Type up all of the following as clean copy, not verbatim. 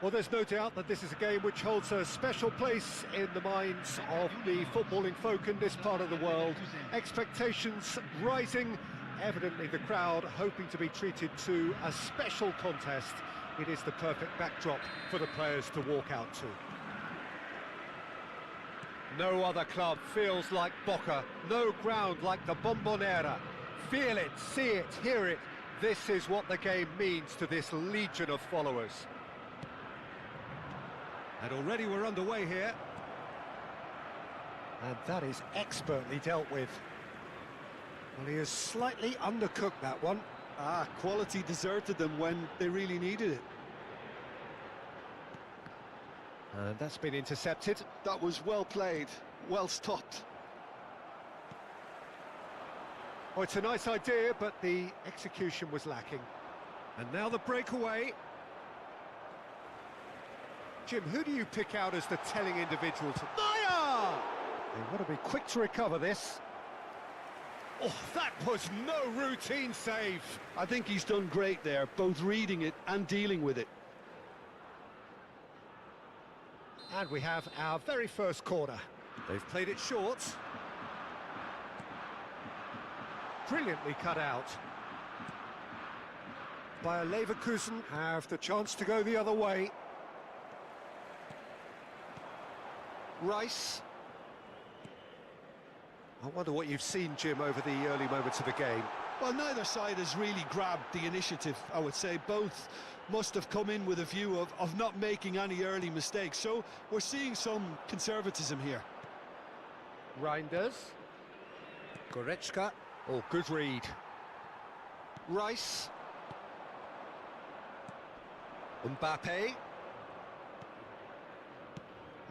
Well, there's no doubt that this is a game which holds a special place in the minds of the footballing folk in this part of the world. Expectations rising, evidently the crowd hoping to be treated to a special contest. It is the perfect backdrop for the players to walk out to. No other club feels like Boca, no ground like the Bombonera. Feel it, see it, hear it. This is what the game means to this legion of followers. And already we're underway here. And that is expertly dealt with. Well, he has slightly undercooked that one. Quality deserted them when they really needed it. And that's been intercepted. That was well played, well stopped. Oh, it's a nice idea, but the execution was lacking. And now the breakaway. Jim, who do you pick out as the telling individual to... Maya! They want to be quick to recover this. Oh, that was no routine save. I think he's done great there, both reading it and dealing with it. And we have our very first corner. They've played it short. Brilliantly cut out. Bayer Leverkusen have the chance to go the other way. Rice. I wonder what you've seen, Jim, over the early moments of the game. Well, neither side has really grabbed the initiative, I would say. Both must have come in with a view of not making any early mistakes. So we're seeing some conservatism here. Reinders. Goretzka. Oh, good read. Rice. Mbappe.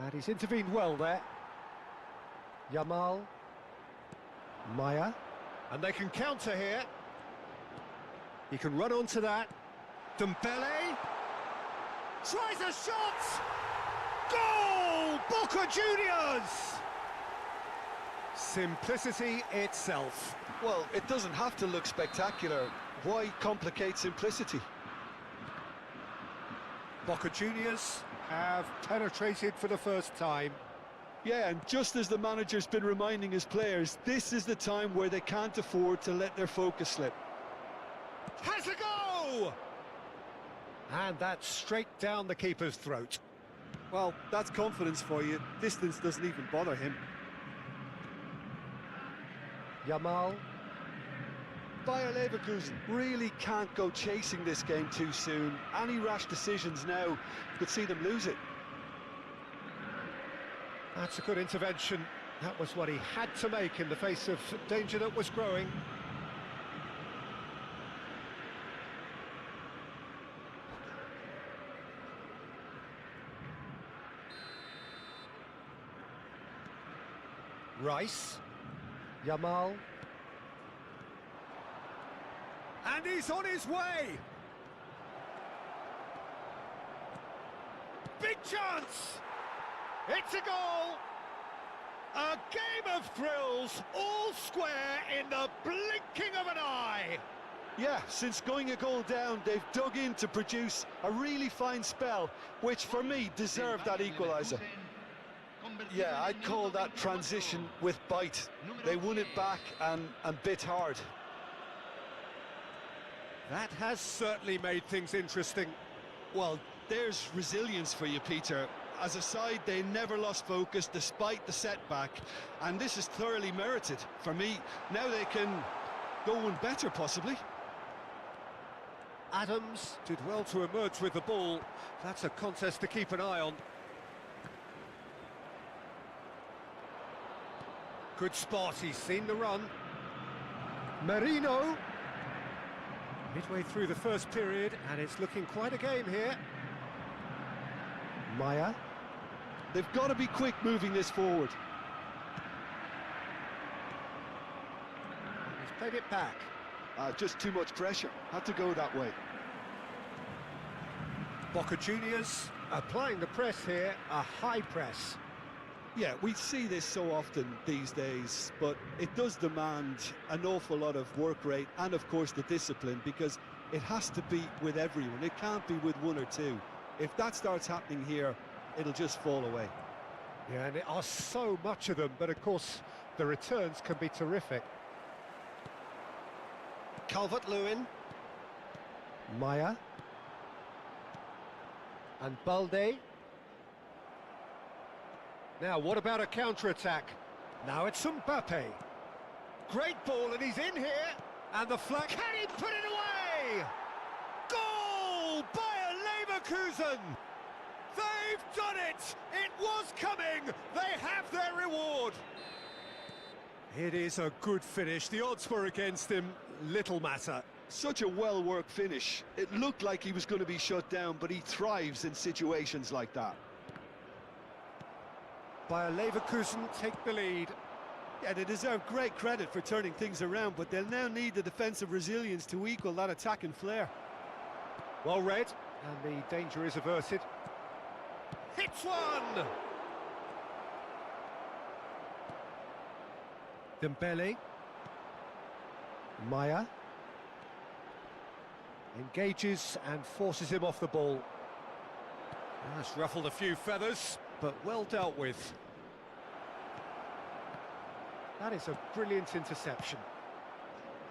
And he's intervened well there. Yamal. Maya. And they can counter here. He can run onto that. Dembele. Tries a shot! Goal! Boca Juniors! Simplicity itself. Well, it doesn't have to look spectacular. Why complicate simplicity? Boca Juniors have penetrated for the first time. Yeah, and just as the manager's been reminding his players, this is the time where they can't afford to let their focus slip. Has a go! And that's straight down the keeper's throat. Well, that's confidence for you. Distance doesn't even bother him. Yamal. Bayer Leverkusen really can't go chasing this game too soon. Any rash decisions now could see them lose it. That's a good intervention. That was what he had to make in the face of danger that was growing. Rice. Yamal. And he's on his way! Big chance! It's a goal! A game of thrills, all square in the blinking of an eye! Yeah, since going a goal down, they've dug in to produce a really fine spell, which for me deserved that equaliser. Yeah, I'd call that transition with bite. They won it back and bit hard. That has certainly made things interesting. Well, there's resilience for you, Peter. As a side, they never lost focus despite the setback, and this is thoroughly merited. For me, now they can go one better, possibly. Adams did well to emerge with the ball. That's a contest to keep an eye on. Good spot, he's seen the run. Merino. Midway through the first period, and it's looking quite a game here. Maya. They've got to be quick moving this forward. He's played it back. Just too much pressure. Had to go that way. Boca Juniors applying the press here, a high press. Yeah, we see this so often these days, but it does demand an awful lot of work rate and, of course, the discipline, because it has to be with everyone. It can't be with one or two. If that starts happening here, it'll just fall away. Yeah, and there are so much of them, but of course the returns can be terrific. Calvert-Lewin. Maya. And Balde. Now, what about a counter-attack? Now it's Mbappe. Great ball, and he's in here. And the flag... Can he put it away? Goal! Bayer Leverkusen! They've done it! It was coming! They have their reward! It is a good finish. The odds were against him. Little matter. Such a well-worked finish. It looked like he was going to be shut down, but he thrives in situations like that. Bayer Leverkusen take the lead. Yeah, they deserve great credit for turning things around, but they'll now need the defensive resilience to equal that attacking flair. Well read, and the danger is averted. Hits one! Dembele. Maya. Engages and forces him off the ball. That's ruffled a few feathers, but well dealt with. That is a brilliant interception.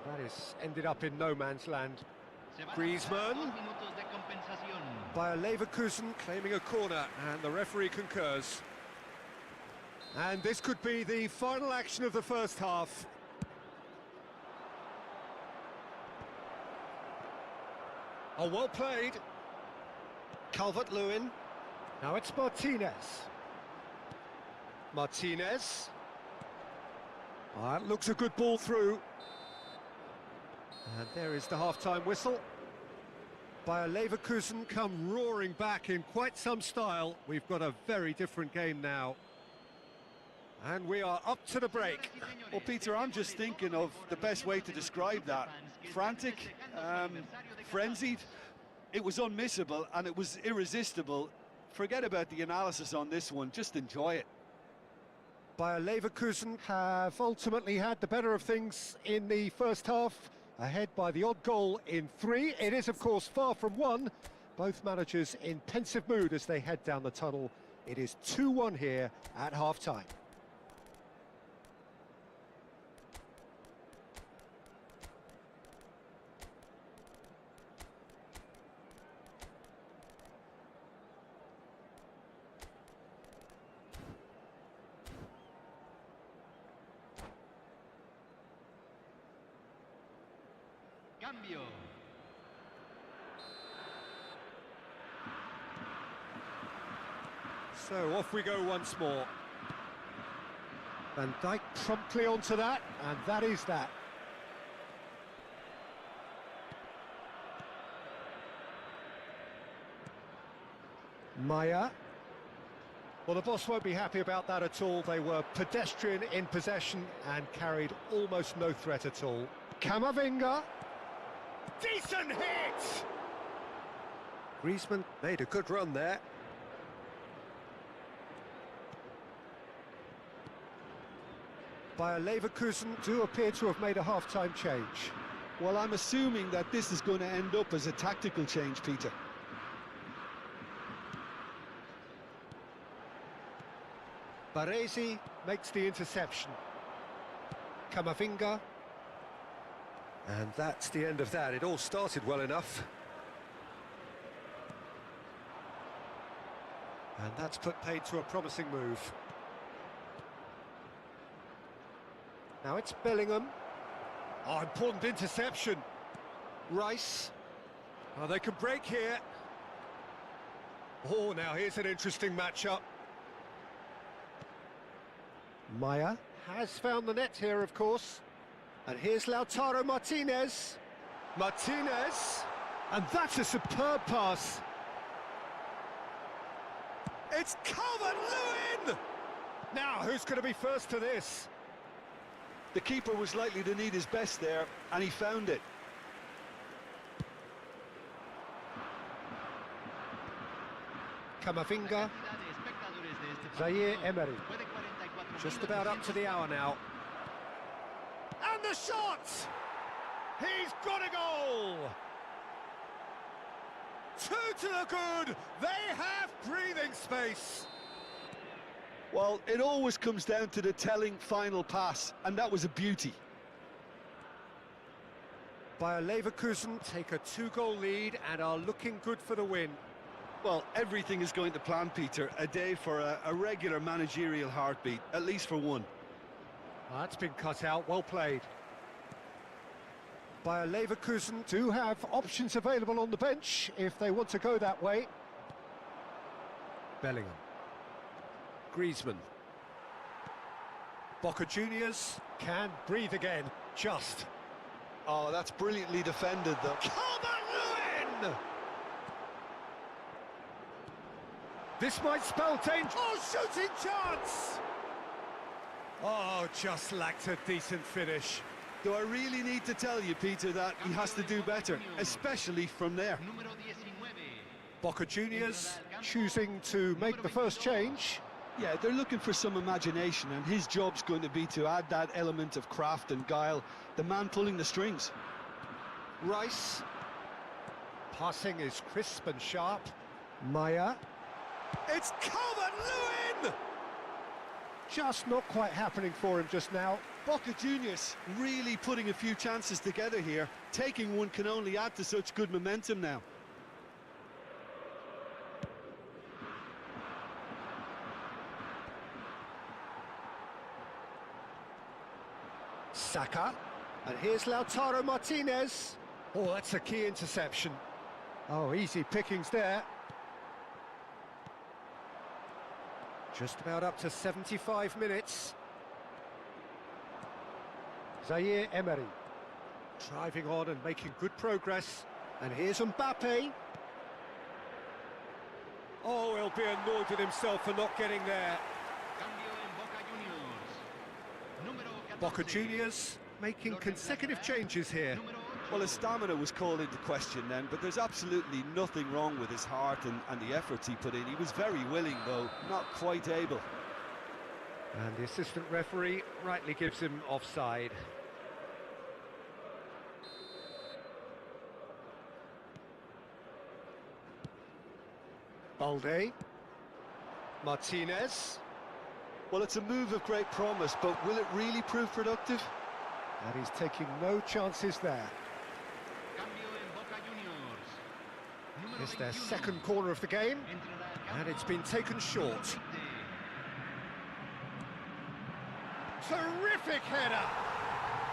That is ended up in no man's land. Griezmann. Bayer Leverkusen claiming a corner, and the referee concurs. And this could be the final action of the first half. Oh, well played. Calvert-Lewin. Now it's Martinez. Martinez. Oh, that looks a good ball through. And there is the half-time whistle. Bayer Leverkusen come roaring back in quite some style. We've got a very different game now. And we are up to the break. Well, Peter, I'm just thinking of the best way to describe that. Frantic, frenzied. It was unmissable and it was irresistible. Forget about the analysis on this one, just enjoy it. Bayer Leverkusen have ultimately had the better of things in the first half, ahead by the odd goal in 3. It is, of course, far from 1. Both managers in pensive mood as they head down the tunnel. It is 2-1 here at half-time. Cambio. So off we go once more. Van Dijk promptly onto that, and that is that. Maya. Well, the boss won't be happy about that at all. They were pedestrian in possession and carried almost no threat at all. Camavinga. Decent hit! Griezmann made a good run there. Bayer Leverkusen do appear to have made a half-time change. Well, I'm assuming that this is going to end up as a tactical change, Peter. Baresi makes the interception. Camavinga. And that's the end of that. It all started well enough. And that's put paid to a promising move. Now it's Bellingham. Oh, important interception. Rice. Oh, they can break here. Oh, now here's an interesting matchup. Maya has found the net here, of course. And here's Lautaro Martinez. Martinez. And that's a superb pass. It's Calvert-Lewin! Now, who's going to be first to this? The keeper was likely to need his best there, and he found it. Camavinga. Zaire Emery. Just about up to the hour now. And the shot! He's got a goal! Two to the good. They have breathing space. Well, it always comes down to the telling final pass, and that was a beauty. Bayer Leverkusen take a 2-goal lead and are looking good for the win. Well, everything is going to plan, Peter. A day for a regular managerial heartbeat, at least for one. That's been cut out, well played. Bayer Leverkusen do have options available on the bench if they want to go that way. Bellingham. Griezmann. Boca Juniors can breathe again, just. Oh, that's brilliantly defended, though. Calvert-Lewin! This might spell danger. Oh, shooting chance! Oh, just lacked a decent finish. Do I really need to tell you, Peter, that he has to do better, especially from there? Boca Juniors choosing to make the first change. Yeah, they're looking for some imagination, and his job's going to be to add that element of craft and guile, the man pulling the strings. Rice. Passing is crisp and sharp. Maya. It's Calvert-Lewin! Just not quite happening for him just now. Boca Juniors really putting a few chances together here. Taking one can only add to such good momentum now. Saka. And here's Lautaro Martinez. Oh, that's a key interception. Oh, easy pickings there. Just about up to 75 minutes. Zaire Emery. Driving on and making good progress. And here's Mbappe. Oh, he'll be annoyed with himself for not getting there. Boca Juniors making consecutive changes here. Well, his stamina was called into question then, but there's absolutely nothing wrong with his heart and the efforts he put in. He was very willing, though, not quite able. And the assistant referee rightly gives him offside. Balde. Martinez. Well, it's a move of great promise, but will it really prove productive? And he's taking no chances there. It's their second corner of the game, and it's been taken short. Terrific header!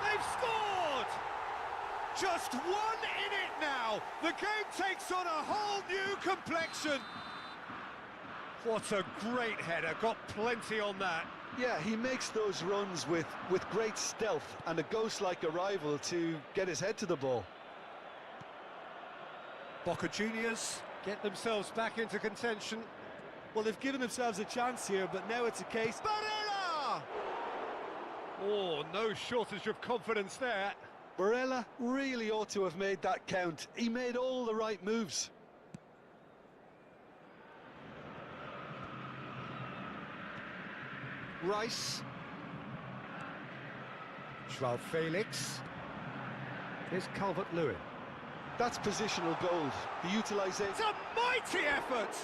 They've scored! Just one in it now! The game takes on a whole new complexion! What a great header, got plenty on that. Yeah, he makes those runs with great stealth and a ghost-like arrival to get his head to the ball. Boca Juniors get themselves back into contention. Well, they've given themselves a chance here, but now it's a case... Barella! Oh, no shortage of confidence there. Barella really ought to have made that count. He made all the right moves. Rice. Joao Felix. Here's Calvert-Lewin. That's positional gold. The utilisation... It's a mighty effort!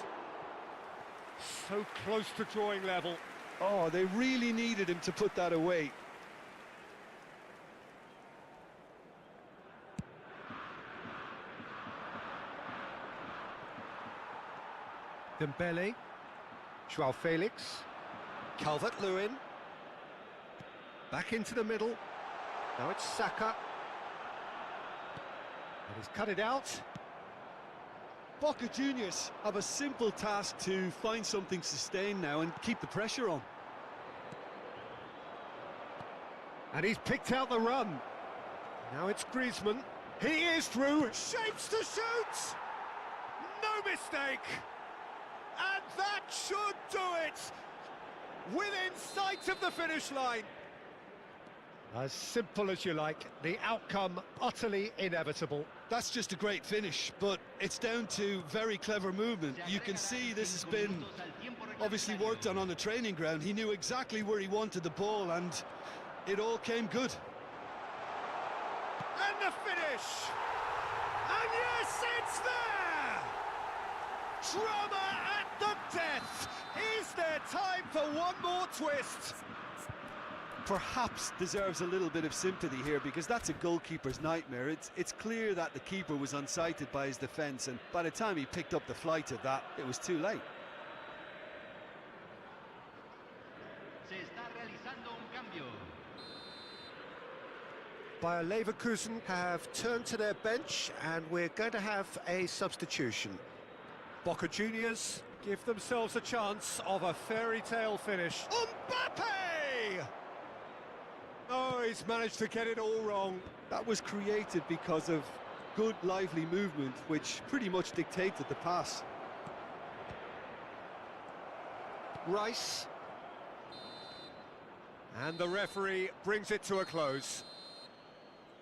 So close to drawing level. Oh, they really needed him to put that away. Dembele. Joao Felix. Calvert-Lewin. Back into the middle. Now it's Saka. And he's cut it out. Boca Juniors have a simple task to find something sustained now and keep the pressure on. And he's picked out the run. Now it's Griezmann. He is through. Shapes to shoot. No mistake. And that should do it. Within sight of the finish line. As simple as you like, the outcome utterly inevitable. That's just a great finish, but it's down to very clever movement. You can see this has been obviously worked on the training ground. He knew exactly where he wanted the ball, and it all came good. And the finish! And yes, it's there! Drama at the death! Is there time for one more twist? Perhaps deserves a little bit of sympathy here, because that's a goalkeeper's nightmare. It's clear that the keeper was unsighted by his defence, and by the time he picked up the flight of that, it was too late. Se está realizando un cambio. Bayer Leverkusen have turned to their bench, and we're going to have a substitution. Boca Juniors give themselves a chance of a fairy tale finish. Mbappe! Oh, he's managed to get it all wrong. That was created because of good, lively movement, which pretty much dictated the pass. Rice. And the referee brings it to a close.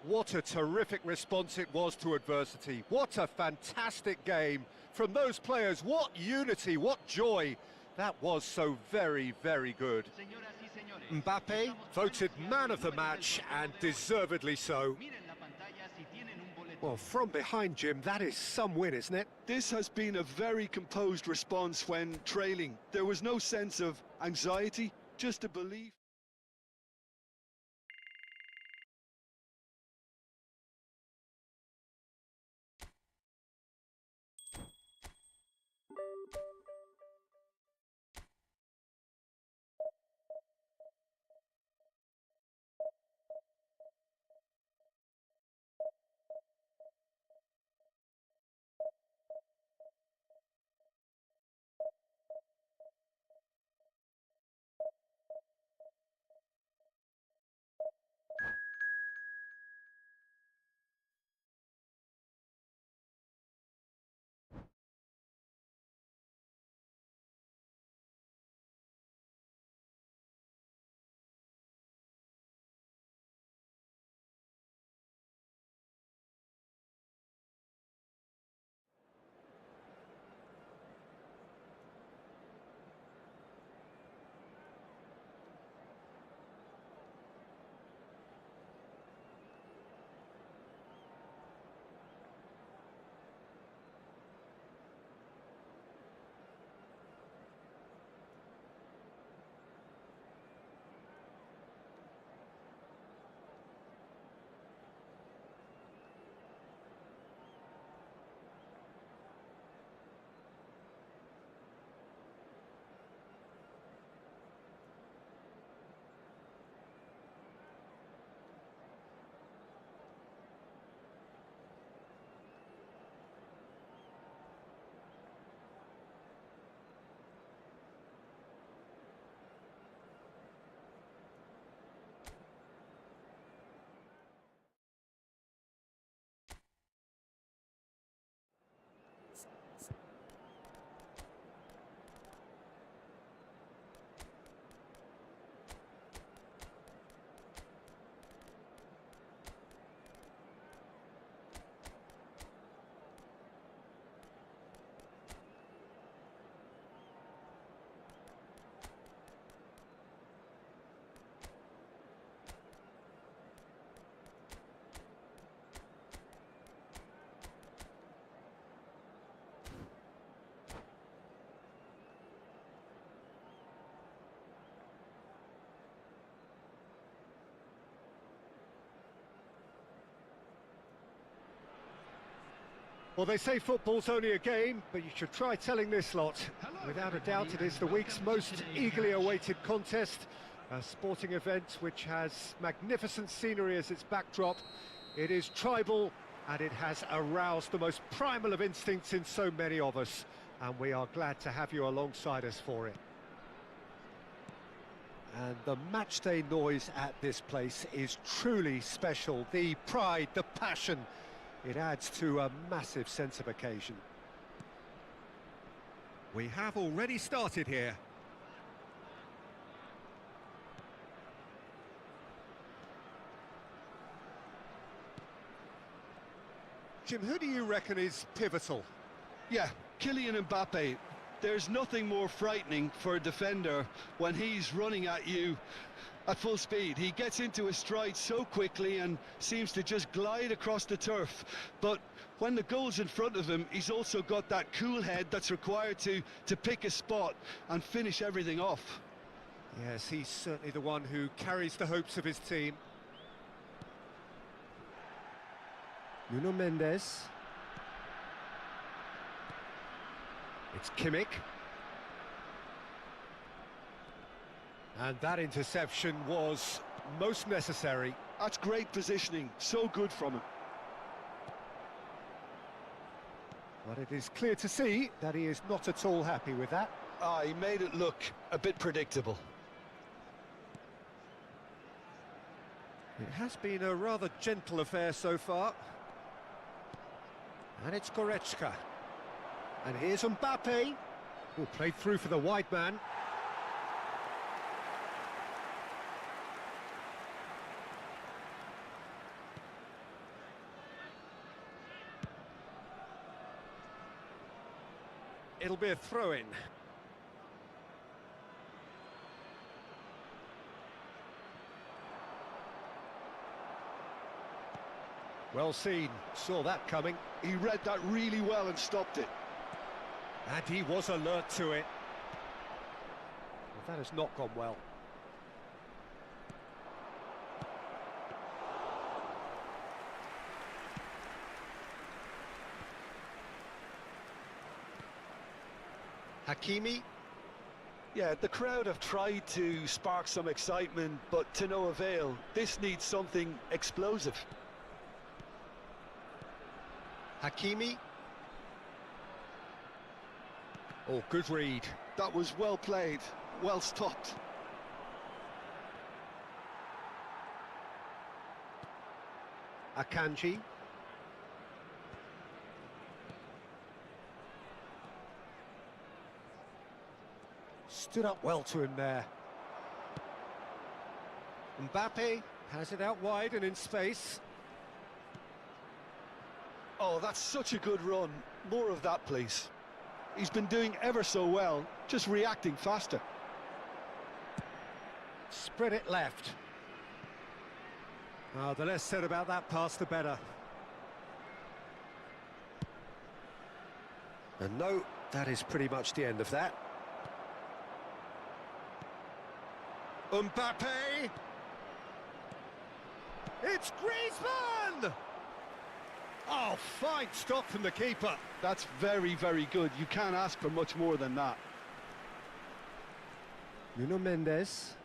What a terrific response it was to adversity. What a fantastic game from those players. What unity, what joy. That was so very, very good. Mbappe voted man of the match, and deservedly so. Well, from behind, Jim, that is some win, isn't it? This has been a very composed response when trailing. There was no sense of anxiety, just a belief. Well, they say football's only a game, but you should try telling this lot. Without a doubt, it is the week's most eagerly awaited contest, a sporting event which has magnificent scenery as its backdrop. It is tribal, and it has aroused the most primal of instincts in so many of us, and we are glad to have you alongside us for it. And the matchday noise at this place is truly special. The pride, the passion, it adds to a massive sense of occasion. We have already started here. Jim, who do you reckon is pivotal? Yeah, Kylian Mbappe. There's nothing more frightening for a defender when he's running at you at full speed. He gets into his stride so quickly and seems to just glide across the turf. But When the goal's in front of him, he's also got that cool head that's required to pick a spot and finish everything off. Yes, he's certainly the one who carries the hopes of his team. Nuno Mendes. It's Kimmich. And that interception was most necessary. That's great positioning, so good from him. But it is clear to see that he is not at all happy with that. He made it look a bit predictable. It has been a rather gentle affair so far. And it's Goretzka. And here's Mbappe, who played through for the wide man. It'll be a throw-in. Well seen, saw that coming. He read that really well and stopped it. And he was alert to it. Well, that has not gone well. Hakimi. Yeah, the crowd have tried to spark some excitement, but to no avail. This needs something explosive. Hakimi. Oh, good read. That was well played, well stopped. Akanji. Stood up well to him there. Mbappe has it out wide and in space. Oh, that's such a good run. More of that, please. He's been doing ever so well, just reacting faster. Spread it left. The less said about that pass, the better. And no, that is pretty much the end of that. Mbappe! It's Griezmann! Oh, fine stop from the keeper. That's very, very good. You can't ask for much more than that. Nuno Mendes.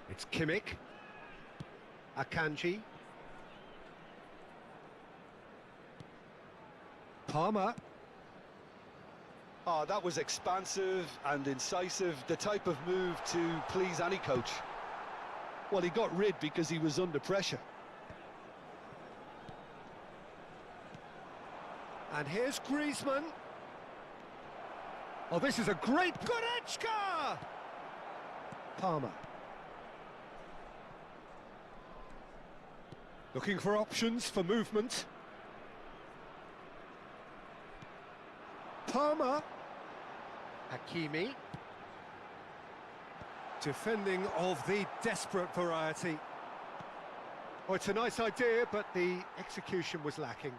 It's Kimmich. Akanji. Palmer. Oh, that was expansive and incisive, the type of move to please any coach. Well, he got rid because he was under pressure. And here's Griezmann. Oh, this is a great Goretzka! Palmer. Looking for options for movement. Palmer. Hakimi. Defending of the desperate variety. Oh, it's a nice idea, but the execution was lacking.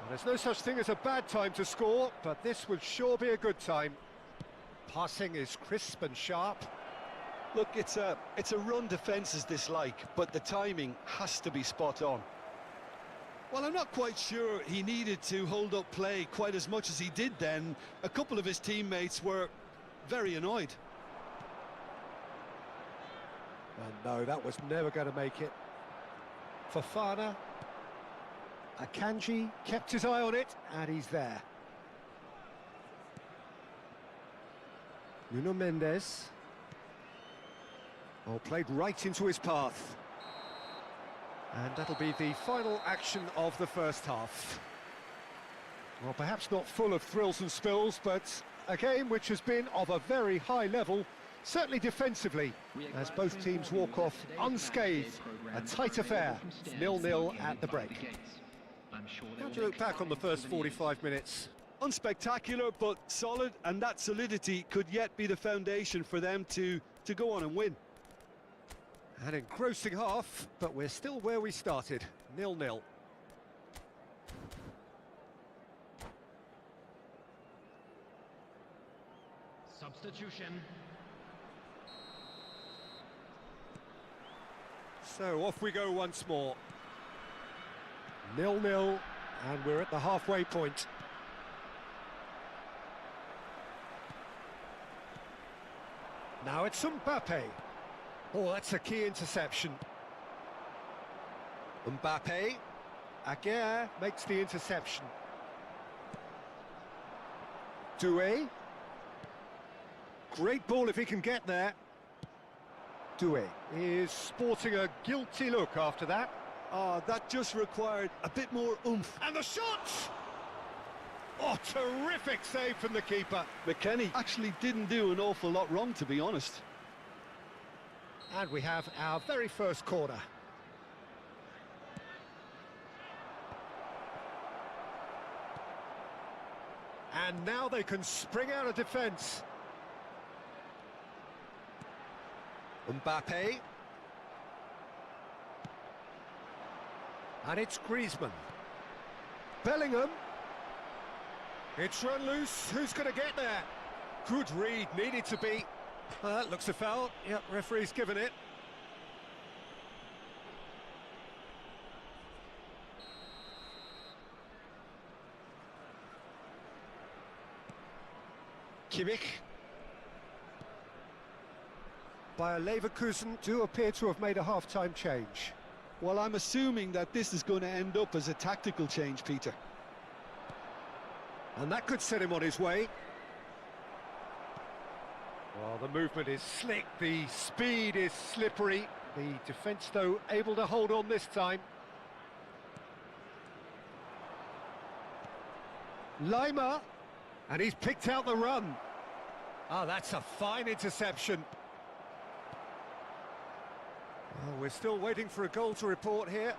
Well, there's no such thing as a bad time to score, but this would sure be a good time. Passing is crisp and sharp. Look, it's a run defence's dislike, but the timing has to be spot on. Well, I'm not quite sure he needed to hold up play quite as much as he did then. A couple of his teammates were very annoyed. And no, that was never going to make it. Fofana. Akanji kept his eye on it, and he's there. Nuno Mendes. Oh, played right into his path. And that'll be the final action of the first half. Well, perhaps not full of thrills and spills, but a game which has been of a very high level, certainly defensively, as both teams walk off unscathed. A tight affair, 0-0 at the break. How do you look back on the first 45 minutes? Unspectacular, but solid, and that solidity could yet be the foundation for them to go on and win. An engrossing half, but we're still where we started, 0-0. Substitution. So off we go once more. 0-0, and we're at the halfway point. Now it's Mbappe. Oh, that's a key interception. Mbappe. Aguirre makes the interception. Doué. Great ball if he can get there. Doué is sporting a guilty look after that. That just required a bit more oomph. And the shot! Oh, terrific save from the keeper. McKennie actually didn't do an awful lot wrong, to be honest. And we have our very first corner. And now they can spring out of defence. Mbappe. And it's Griezmann. Bellingham. It's run loose. Who's going to get there? Good read, needed to be. That looks a foul. Yep, referee's given it. Kimmich. Bayer Leverkusen do appear to have made a half-time change. Well, I'm assuming that this is going to end up as a tactical change, Peter. And that could set him on his way. Well, the movement is slick, the speed is slippery. The defence, though, able to hold on this time. Lima, and he's picked out the run. Oh, that's a fine interception. Well, we're still waiting for a goal to report here.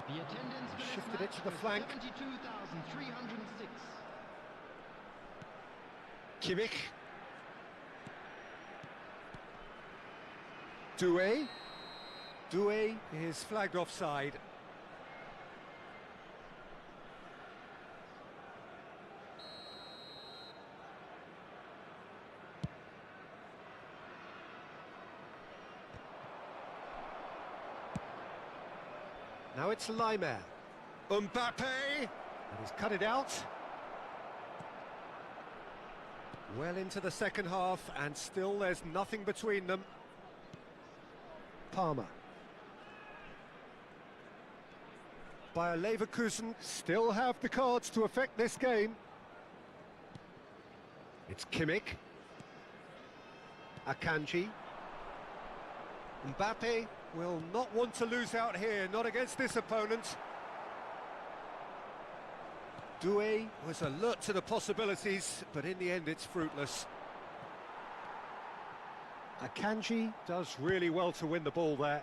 The attendance for this Shifted it match to the was flank. 72,306. Kimmich. Doué. Doué is flagged offside. Now it's Lima. Mbappe! And he's cut it out. Well into the second half, and still there's nothing between them. Palmer. Bayer Leverkusen still have the cards to affect this game. It's Kimmich. Akanji. Mbappe will not want to lose out here, not against this opponent. Doué was alert to the possibilities, but in the end it's fruitless. Akanji does really well to win the ball there.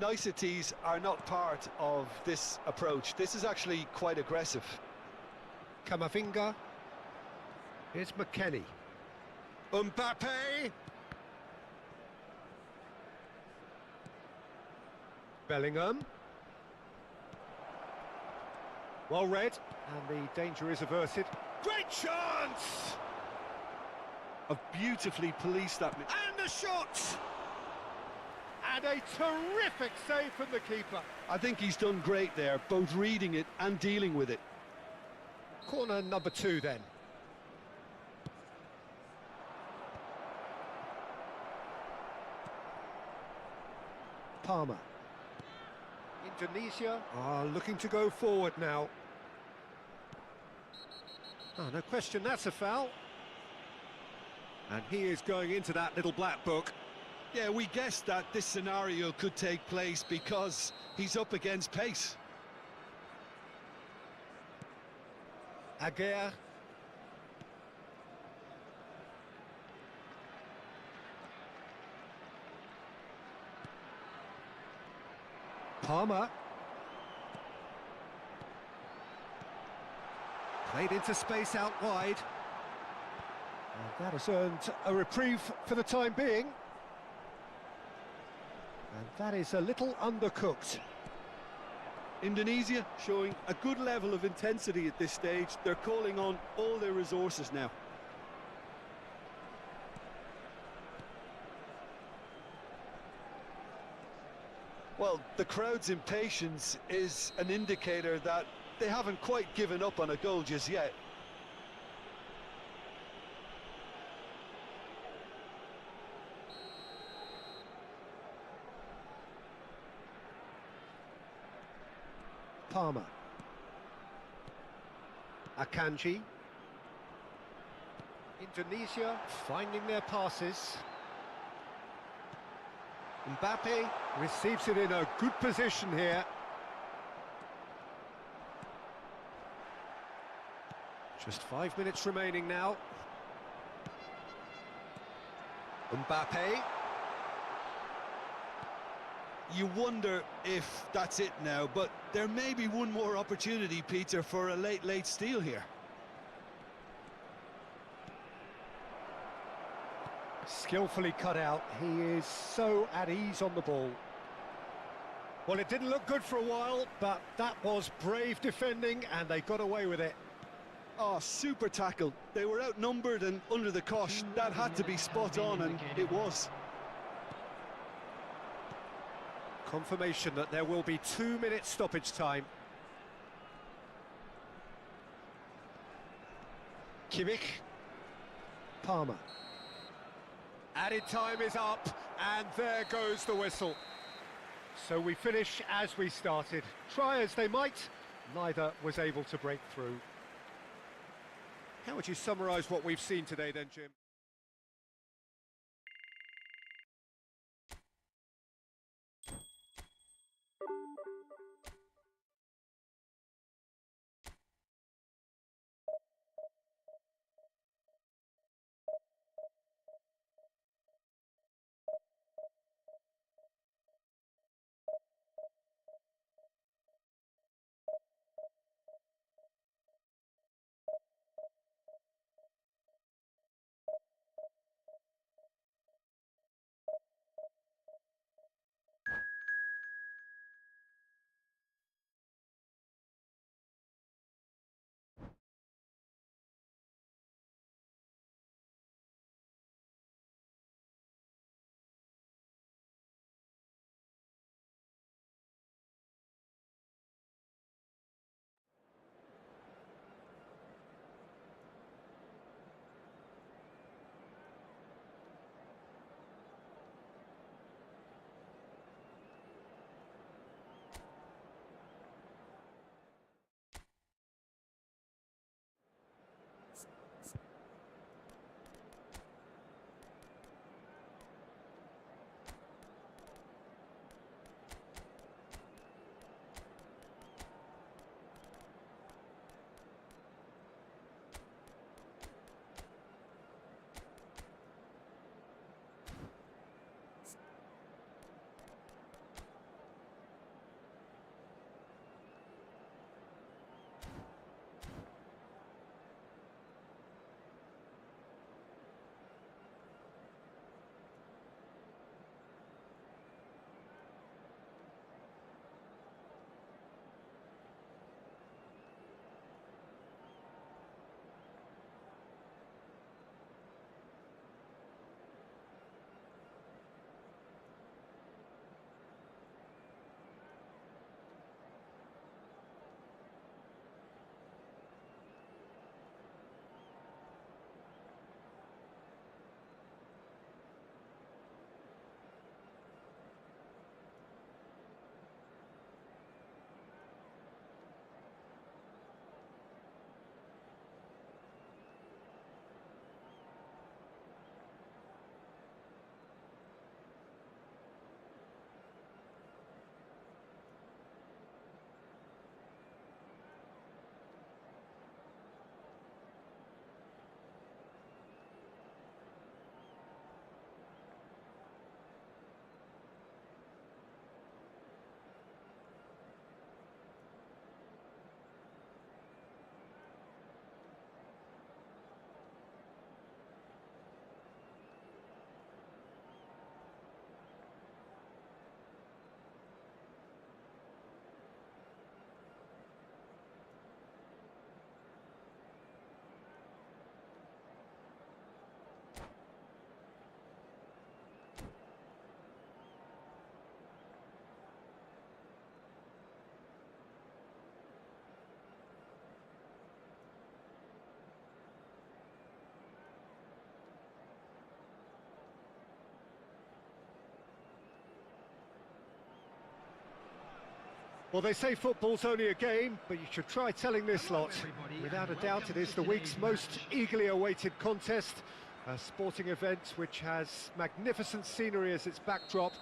Niceties are not part of this approach. This is actually quite aggressive. Camavinga. Here's McKennie. Mbappe! Bellingham. Well read, and the danger is averted. Great chance! I've beautifully policed that. And the shot! And a terrific save from the keeper. I think he's done great there, both reading it and dealing with it. Corner number 2 then. Palmer. Indonesia are looking to go forward now. Oh, no question, that's a foul. And he is going into that little black book. Yeah, we guessed that this scenario could take place because he's up against pace. Aguirre. Palmer. Played into space out wide. And That has earned a reprieve for the time being. And that is a little undercooked. Indonesia showing a good level of intensity at this stage. They're calling on all their resources now. Well, the crowd's impatience is an indicator that they haven't quite given up on a goal just yet. Palmer. Akanji. Indonesia finding their passes. Mbappe receives it in a good position here. Just 5 minutes remaining now. Mbappe. You wonder if that's it now, but there may be one more opportunity, Peter, for a late steal here. Skillfully cut out. He is so at ease on the ball. Well, it didn't look good for a while, but that was brave defending, and they got away with it. Oh, super tackle. They were outnumbered and under the cosh. That had to be spot on, and it was. Confirmation that there will be 2 minutes stoppage time. Kimmich. Palmer. Added time is up, and there goes the whistle. So we finish as we started. Try as they might, neither was able to break through. How would you summarise what we've seen today then, Jim? Well, they say football's only a game, but you should try telling this lot. Without a doubt, it is the week's most eagerly awaited contest, a sporting event which has magnificent scenery as its backdrop.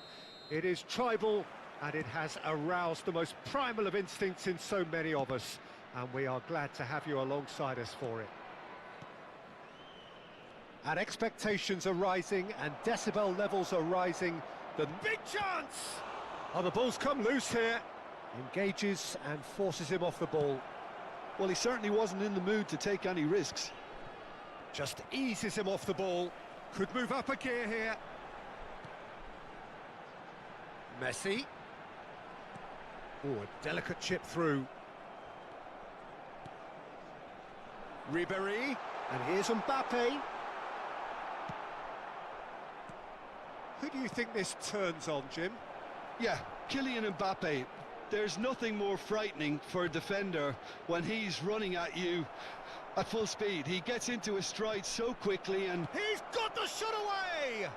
It is tribal, and it has aroused the most primal of instincts in so many of us, and we are glad to have you alongside us for it. And expectations are rising, and decibel levels are rising. The big chance! Oh, the ball's come loose here. Engages and forces him off the ball. Well, he certainly wasn't in the mood to take any risks. Just eases him off the ball. Could move up a gear here. Messi. Oh, a delicate chip through. Ribéry. And here's Mbappe. Who do you think this turns on, Jim? Yeah, Kylian Mbappe. There's nothing more frightening for a defender when he's running at you at full speed. He gets into a stride so quickly and... He's got the shot away!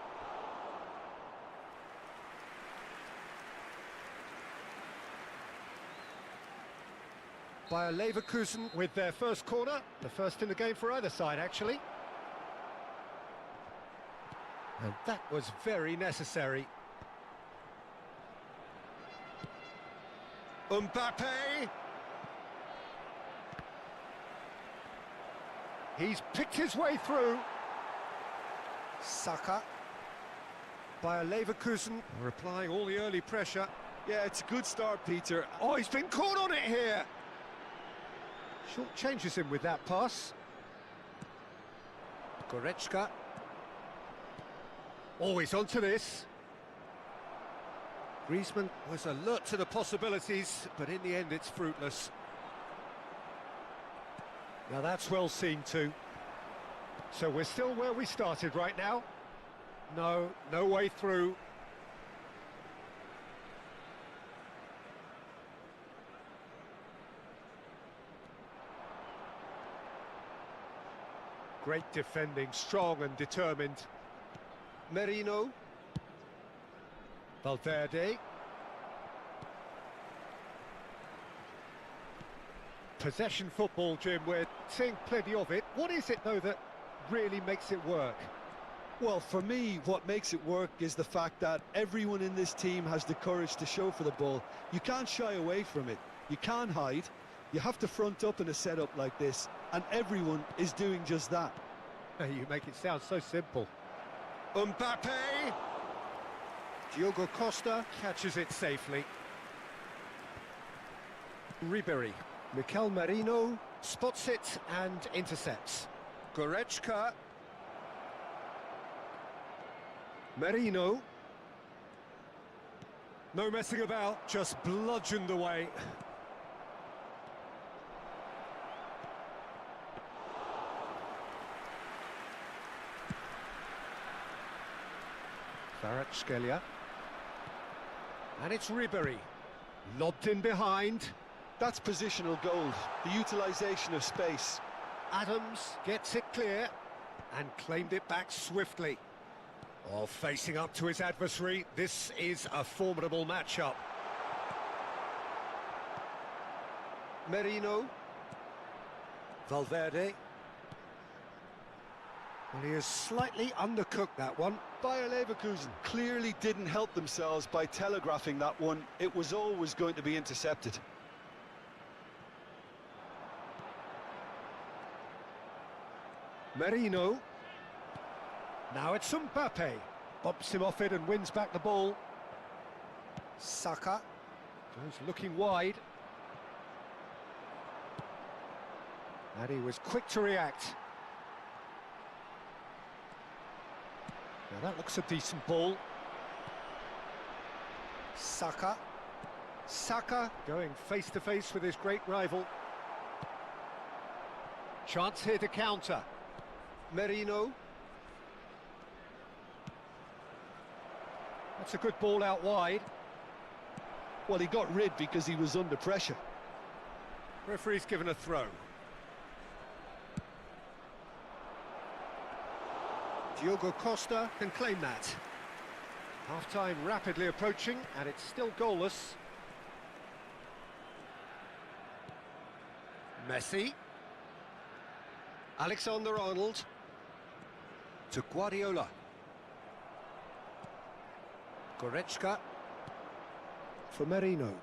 Bayer Leverkusen with their first corner, the first in the game for either side, actually. And that was very necessary. Mbappe! He's picked his way through. Saka. Bayer Leverkusen are applying all the early pressure. Yeah, it's a good start, Peter. Oh, he's been caught on it here. Short changes him with that pass. Goretzka. Oh, he's onto this. Griezmann was alert to the possibilities, but in the end it's fruitless. Now that's well seen too. So we're still where we started right now. No way through. Great defending, strong and determined. Merino. Valverde. Possession football, Jim, we're seeing plenty of it. What is it, though, that really makes it work? Well, for me, what makes it work is the fact that everyone in this team has the courage to show for the ball. You can't shy away from it. You can't hide. You have to front up in a setup like this, and everyone is doing just that. You make it sound so simple. Mbappe! Diogo Costa catches it safely. Ribéry. Mikel Merino spots it and intercepts. Goretzka. Merino. No messing about, just bludgeoned away. Kvaratskhelia. And it's Ribéry. Lobbed in behind. That's positional gold, the utilisation of space. Adams gets it clear and claimed it back swiftly. Oh, facing up to his adversary, this is a formidable matchup. Merino. Valverde. Well, he has slightly undercooked that one. Bayer Leverkusen clearly didn't help themselves by telegraphing that one. It was always going to be intercepted. Merino. Now it's Mbappe. Bumps him off it and wins back the ball. Saka. Goes looking wide. And he was quick to react. Now that looks a decent ball. Saka. Saka going face to face with his great rival. Chance here to counter. Merino. That's a good ball out wide. Well, he got rid because he was under pressure. Referee's given a throw. Diogo Costa can claim that. Half-time rapidly approaching, and it's still goalless. Messi. Alexander-Arnold. To Guardiola. Goretzka. For Merino.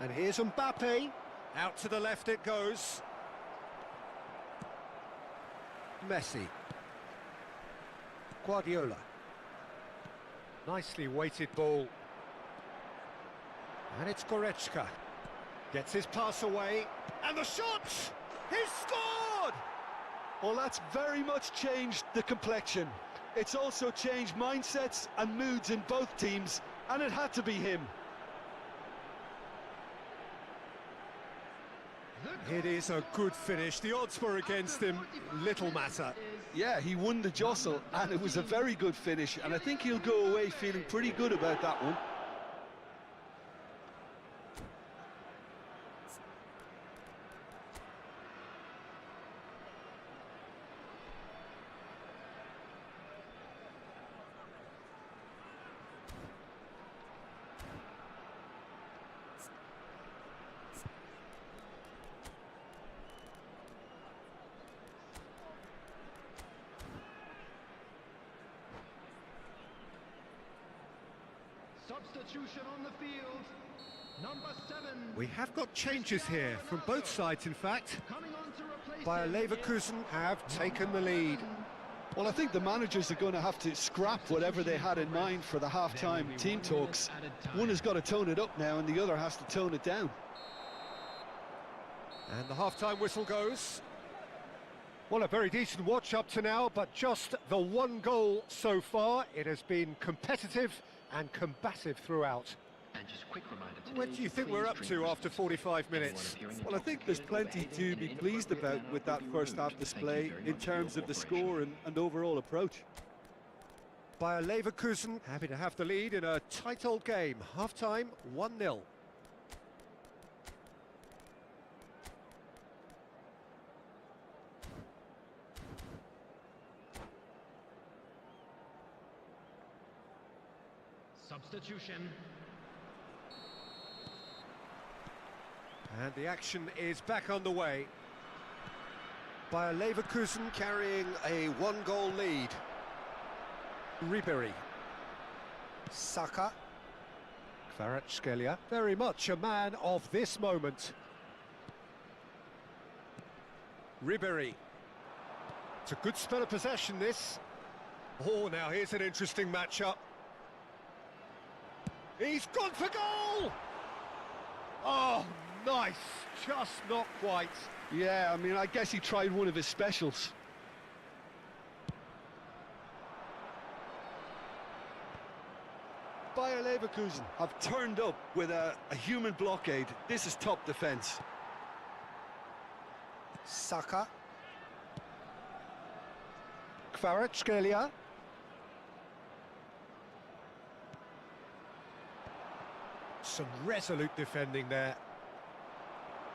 And here's Mbappe. Out to the left it goes. Messi. Guardiola. Nicely weighted ball. And it's Goretzka. Gets his pass away. And the shot! He's scored! Well, that's very much changed the complexion. It's also changed mindsets and moods in both teams, and it had to be him. It is a good finish. The odds were against him. Little matter. Yeah, he won the jostle, and it was a very good finish, and I think he'll go away feeling pretty good about that one. Substitution on the field. Number 7. We have got changes here from both sides, in fact. Coming on to replace Bayer him Leverkusen have taken the lead. Well, I think the managers are going to have to scrap whatever they had in mind for the half-time team talks. One has got to tone it up now, and the other has to tone it down. And the half-time whistle goes. Well, a very decent watch up to now, but just the one goal so far. It has been competitive and combative throughout. And just a quick reminder today, What do you think we're up to after 45 minutes? Well, I think there's plenty to be pleased about with that first-half display in terms of the score and overall approach. Bayer Leverkusen happy to have the lead in a tight old game. Half-time, 1-0. Substitution. And the action is back on the way. Bayer Leverkusen carrying a one-goal lead. Ribery. Saka. Kvaratskhelia. Very much a man of this moment. Ribery. It's a good spell of possession, this. Oh, now here's an interesting matchup. He's gone for goal! Oh, nice. Just not quite. Yeah, I mean, I guess he tried one of his specials. Bayer Leverkusen have turned up with a human blockade. This is top defence. Saka. Kvaratskhelia. Some resolute defending there.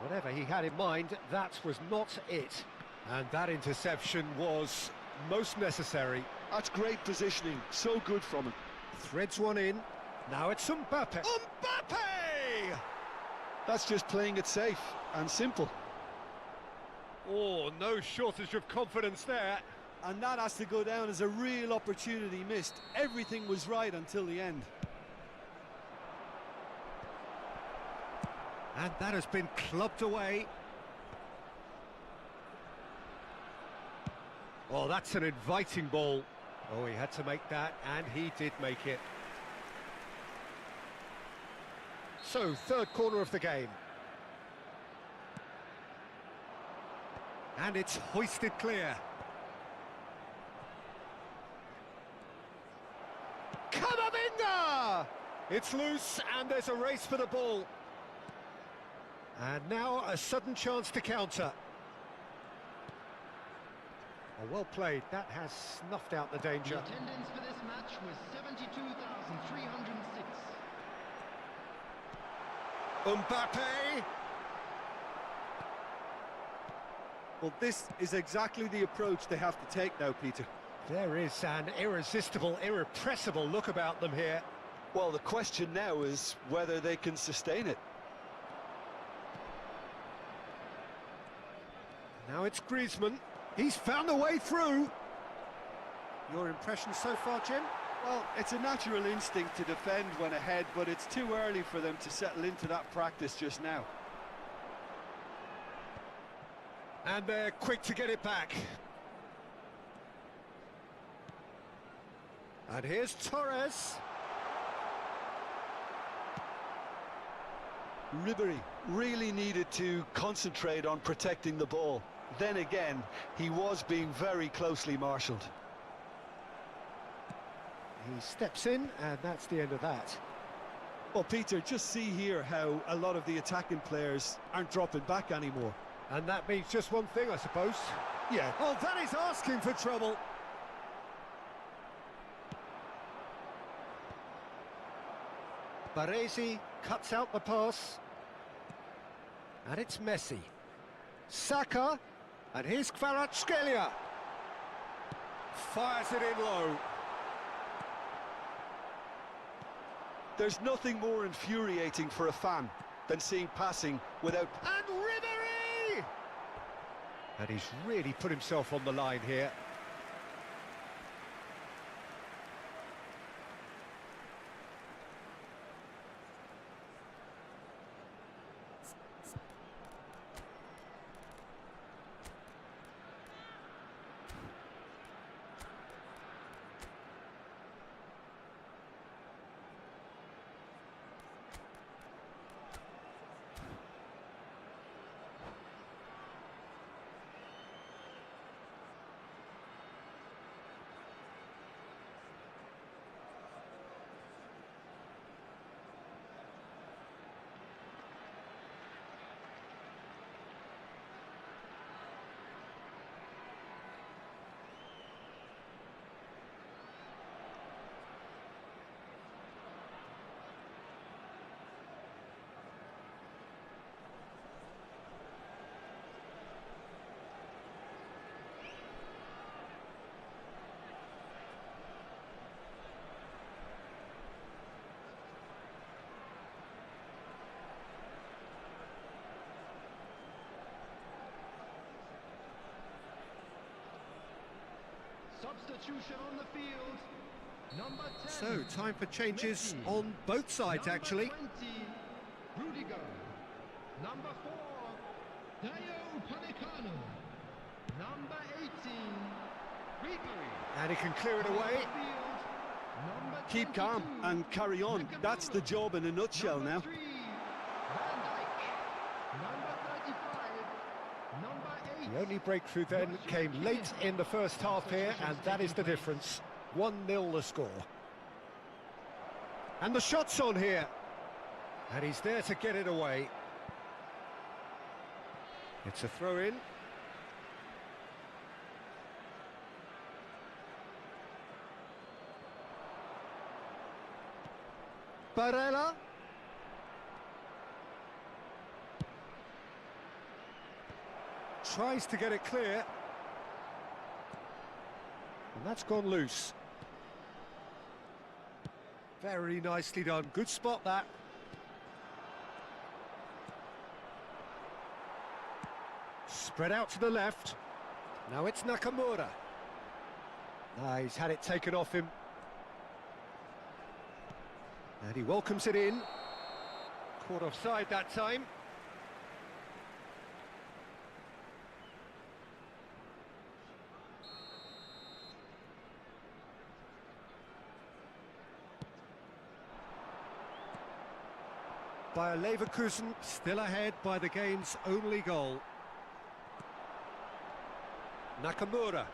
Whatever he had in mind, that was not it. And that interception was most necessary. That's great positioning, so good from him. Threads one in. Now it's Mbappe. Mbappe! That's just playing it safe and simple. Oh, no shortage of confidence there. And that has to go down as a real opportunity missed. Everything was right until the end. And that has been clubbed away. Oh, that's an inviting ball. Oh, he had to make that, and he did make it. So, third corner of the game. And it's hoisted clear. Kamavinga! It's loose, and there's a race for the ball. And now a sudden chance to counter. Oh, well played. That has snuffed out the danger. The attendance for this match was 72,306. Mbappe! Well, this is exactly the approach they have to take now, Peter. There is an irresistible, irrepressible look about them here. Well, the question now is whether they can sustain it. Now it's Griezmann. He's found a way through. Your impression so far, Jim? Well, it's a natural instinct to defend when ahead, but it's too early for them to settle into that practice just now. And they're quick to get it back. And here's Torres. Ribery really needed to concentrate on protecting the ball. Then again, he was being very closely marshalled. He steps in, and that's the end of that. Well, Peter, just see here how a lot of the attacking players aren't dropping back anymore. And that means just one thing, I suppose. Yeah. Oh, that is asking for trouble. Baresi cuts out the pass. And it's Messi. Saka. And here's Kvaratskhelia. Fires it in low. There's nothing more infuriating for a fan than seeing passing without... And Ribery! And he's really put himself on the line here. Substitution on the field. Number 10. So, time for changes Messi. on both sides, Number actually. 20, Rudiger. Number 4, Dayo Upamecano. Number 18, Ribery. And he can clear it away. Number Keep calm 22, and carry on. That's the job in a nutshell Number now. 3, Van Dijk. Number 35, number 8. The only breakthrough then came late in the first half here, and that is the difference. 1-0 the score. And the shot's on here. And he's there to get it away. It's a throw-in. Barella. Tries to get it clear. And that's gone loose. Very nicely done. Good spot, that. Spread out to the left. Now it's Nakamura. He's had it taken off him. And he welcomes it in. Caught offside that time. Bayer Leverkusen still ahead by the game's only goal. Nakamura.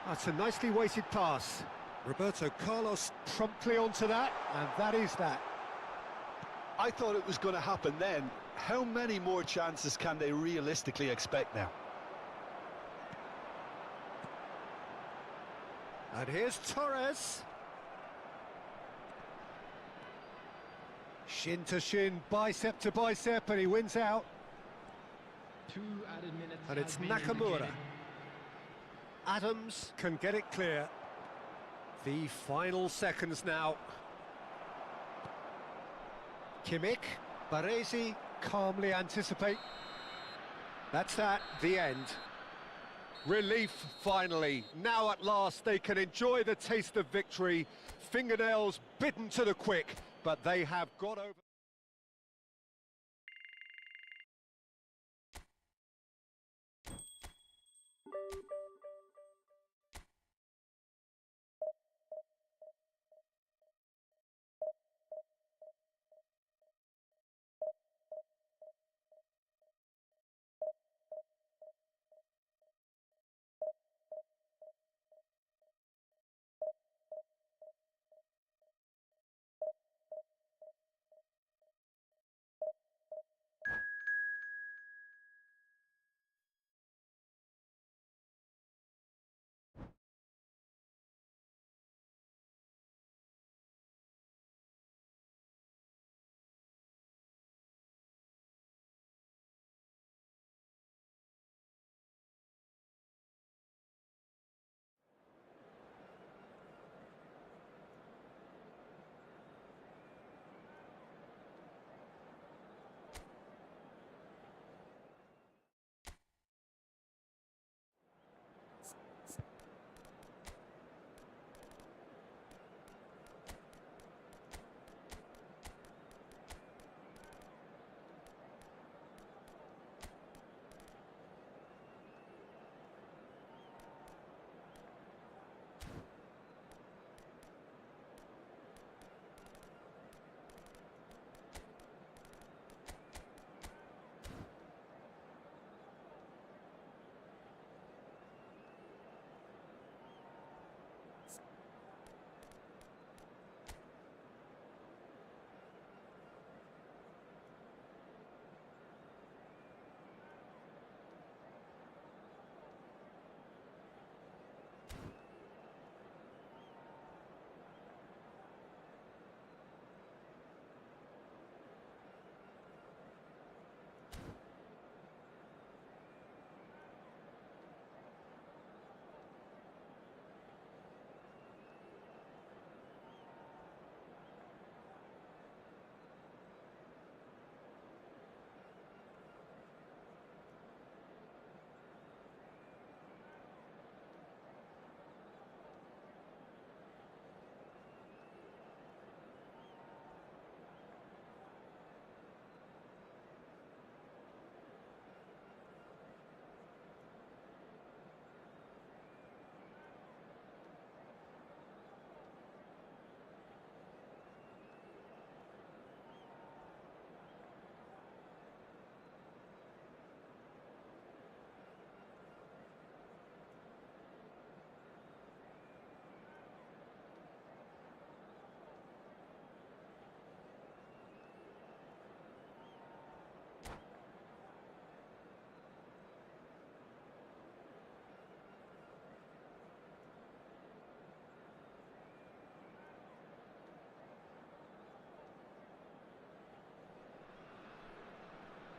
That's a nicely weighted pass. Roberto Carlos promptly onto that, and that is that. I thought it was going to happen then. How many more chances can they realistically expect now? And here's Torres. Shin to shin, bicep to bicep, and he wins out. 2 added minutes. And it's have been Nakamura. indicated. Adams can get it clear. The final seconds now. Kimmich. Baresi calmly anticipate. That's that, the end. Relief, finally. Now at last they can enjoy the taste of victory. Fingernails bitten to the quick, but they have got over...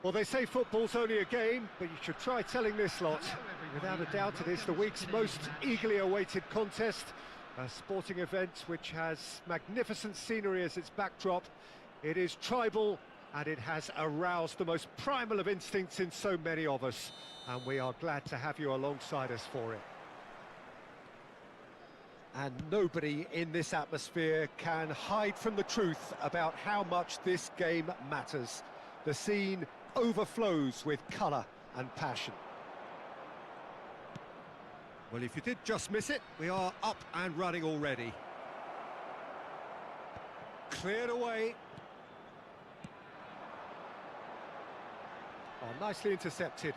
Well, they say football's only a game, but you should try telling this lot. Without a doubt, it is the week's most eagerly awaited contest, a sporting event which has magnificent scenery as its backdrop. It is tribal, and it has aroused the most primal of instincts in so many of us, and we are glad to have you alongside us for it. And nobody in this atmosphere can hide from the truth about how much this game matters. The scene overflows with colour and passion. Well, if you did just miss it, we are up and running already. Cleared away. Oh, nicely intercepted.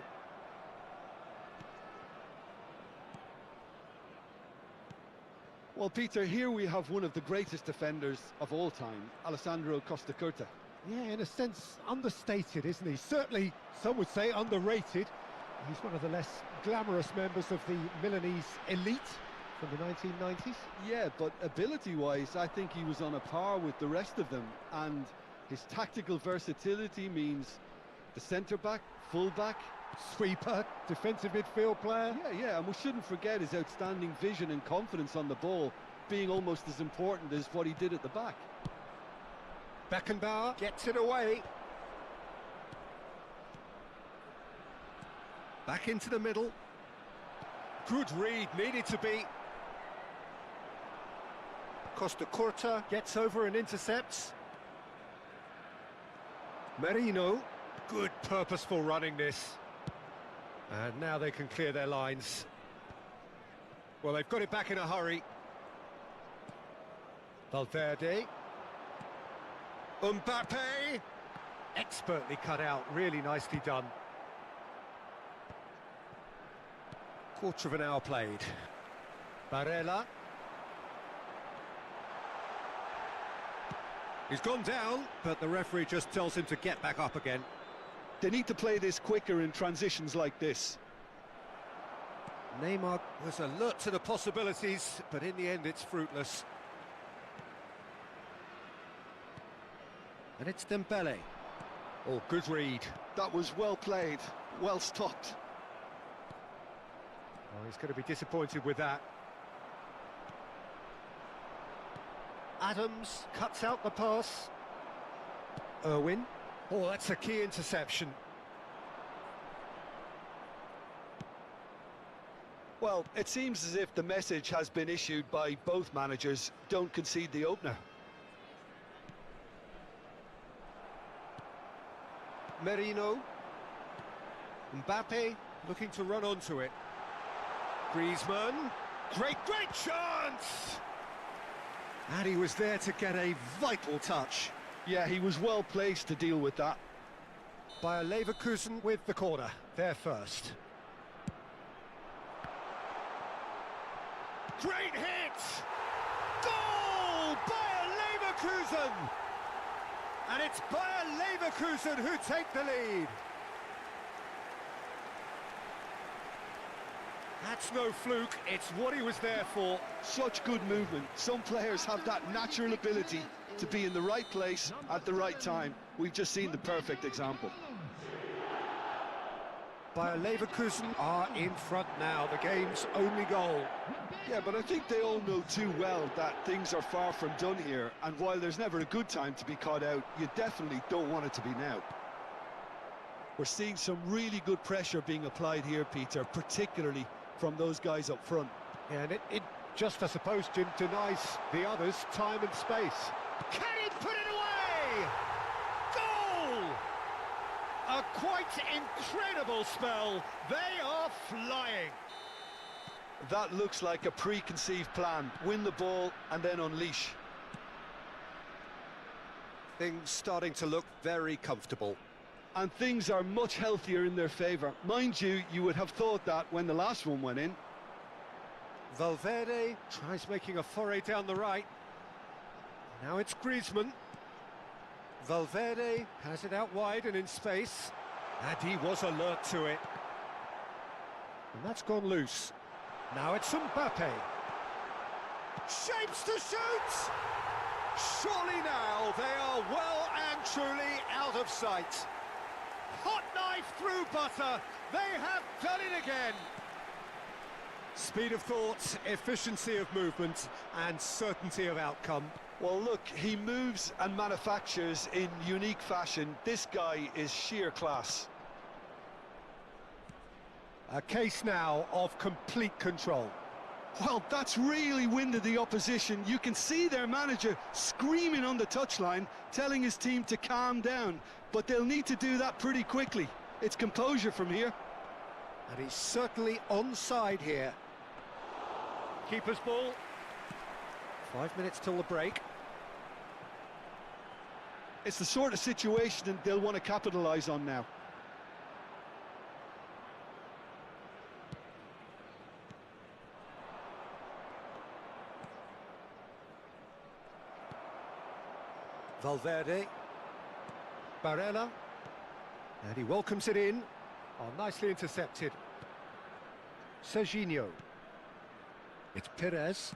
Well, Peter, here we have one of the greatest defenders of all time, Alessandro Costa. Yeah, in a sense, understated, isn't he? Certainly, some would say underrated. He's one of the less glamorous members of the Milanese elite from the 1990s. Yeah, but ability-wise, I think he was on a par with the rest of them. And his tactical versatility means the centre-back, full-back, sweeper, defensive midfield player. Yeah, and we shouldn't forget his outstanding vision and confidence on the ball being almost as important as what he did at the back. Beckenbauer gets it away. Back into the middle. Good read, needed to be. Costa Curta gets over and intercepts. Merino, good purposeful running this. And now they can clear their lines. Well, they've got it back in a hurry. Valverde. Mbappe. Expertly cut out, really nicely done. Quarter of an hour played. Barella. He's gone down, but the referee just tells him to get back up again. They need to play this quicker in transitions like this. Neymar was alert to the possibilities, but in the end it's fruitless. And it's Dembele. Oh, good read. That was well played, well stopped. Oh, he's going to be disappointed with that. Adams cuts out the pass. Irwin. Oh, that's a key interception. Well, it seems as if the message has been issued by both managers: don't concede the opener. Merino. Mbappe looking to run onto it. Griezmann. Great chance! And he was there to get a vital touch. Yeah, he was well placed to deal with that. Bayer Leverkusen with the corner, there first. Great hit! Goal! Bayer Leverkusen! And it's Bayer Leverkusen who take the lead. That's no fluke, it's what he was there for. Such good movement. Some players have that natural ability to be in the right place at the right time. We've just seen the perfect example. Bayer Leverkusen are in front now, the game's only goal. Yeah, but I think they all know too well that things are far from done here, and while there's never a good time to be caught out, you definitely don't want it to be now. We're seeing some really good pressure being applied here, Peter, particularly from those guys up front. Yeah, and it just, I suppose, Jim, denies the others time and space. Can he put it away? Goal! A quite incredible spell. They are flying. That looks like a preconceived plan. Win the ball and then unleash. Things starting to look very comfortable. And things are much healthier in their favour. Mind you, you would have thought that when the last one went in. Valverde tries making a foray down the right. Now it's Griezmann. Valverde has it out wide and in space. And he was alert to it. And that's gone loose. Now it's Mbappe. Shapes to shoot! Surely now they are well and truly out of sight. Hot knife through butter. They have done it again. Speed of thought, efficiency of movement, and certainty of outcome. Well, look, he moves and manufactures in unique fashion. This guy is sheer class. A case now of complete control. Well, that's really winded the opposition. You can see their manager screaming on the touchline, telling his team to calm down. But they'll need to do that pretty quickly. It's composure from here. And he's certainly onside here. Keeper's ball. 5 minutes till the break. It's the sort of situation that they'll want to capitalise on now. Valverde. Barella. And he welcomes it in. Oh, nicely intercepted. Serginho. It's Perez.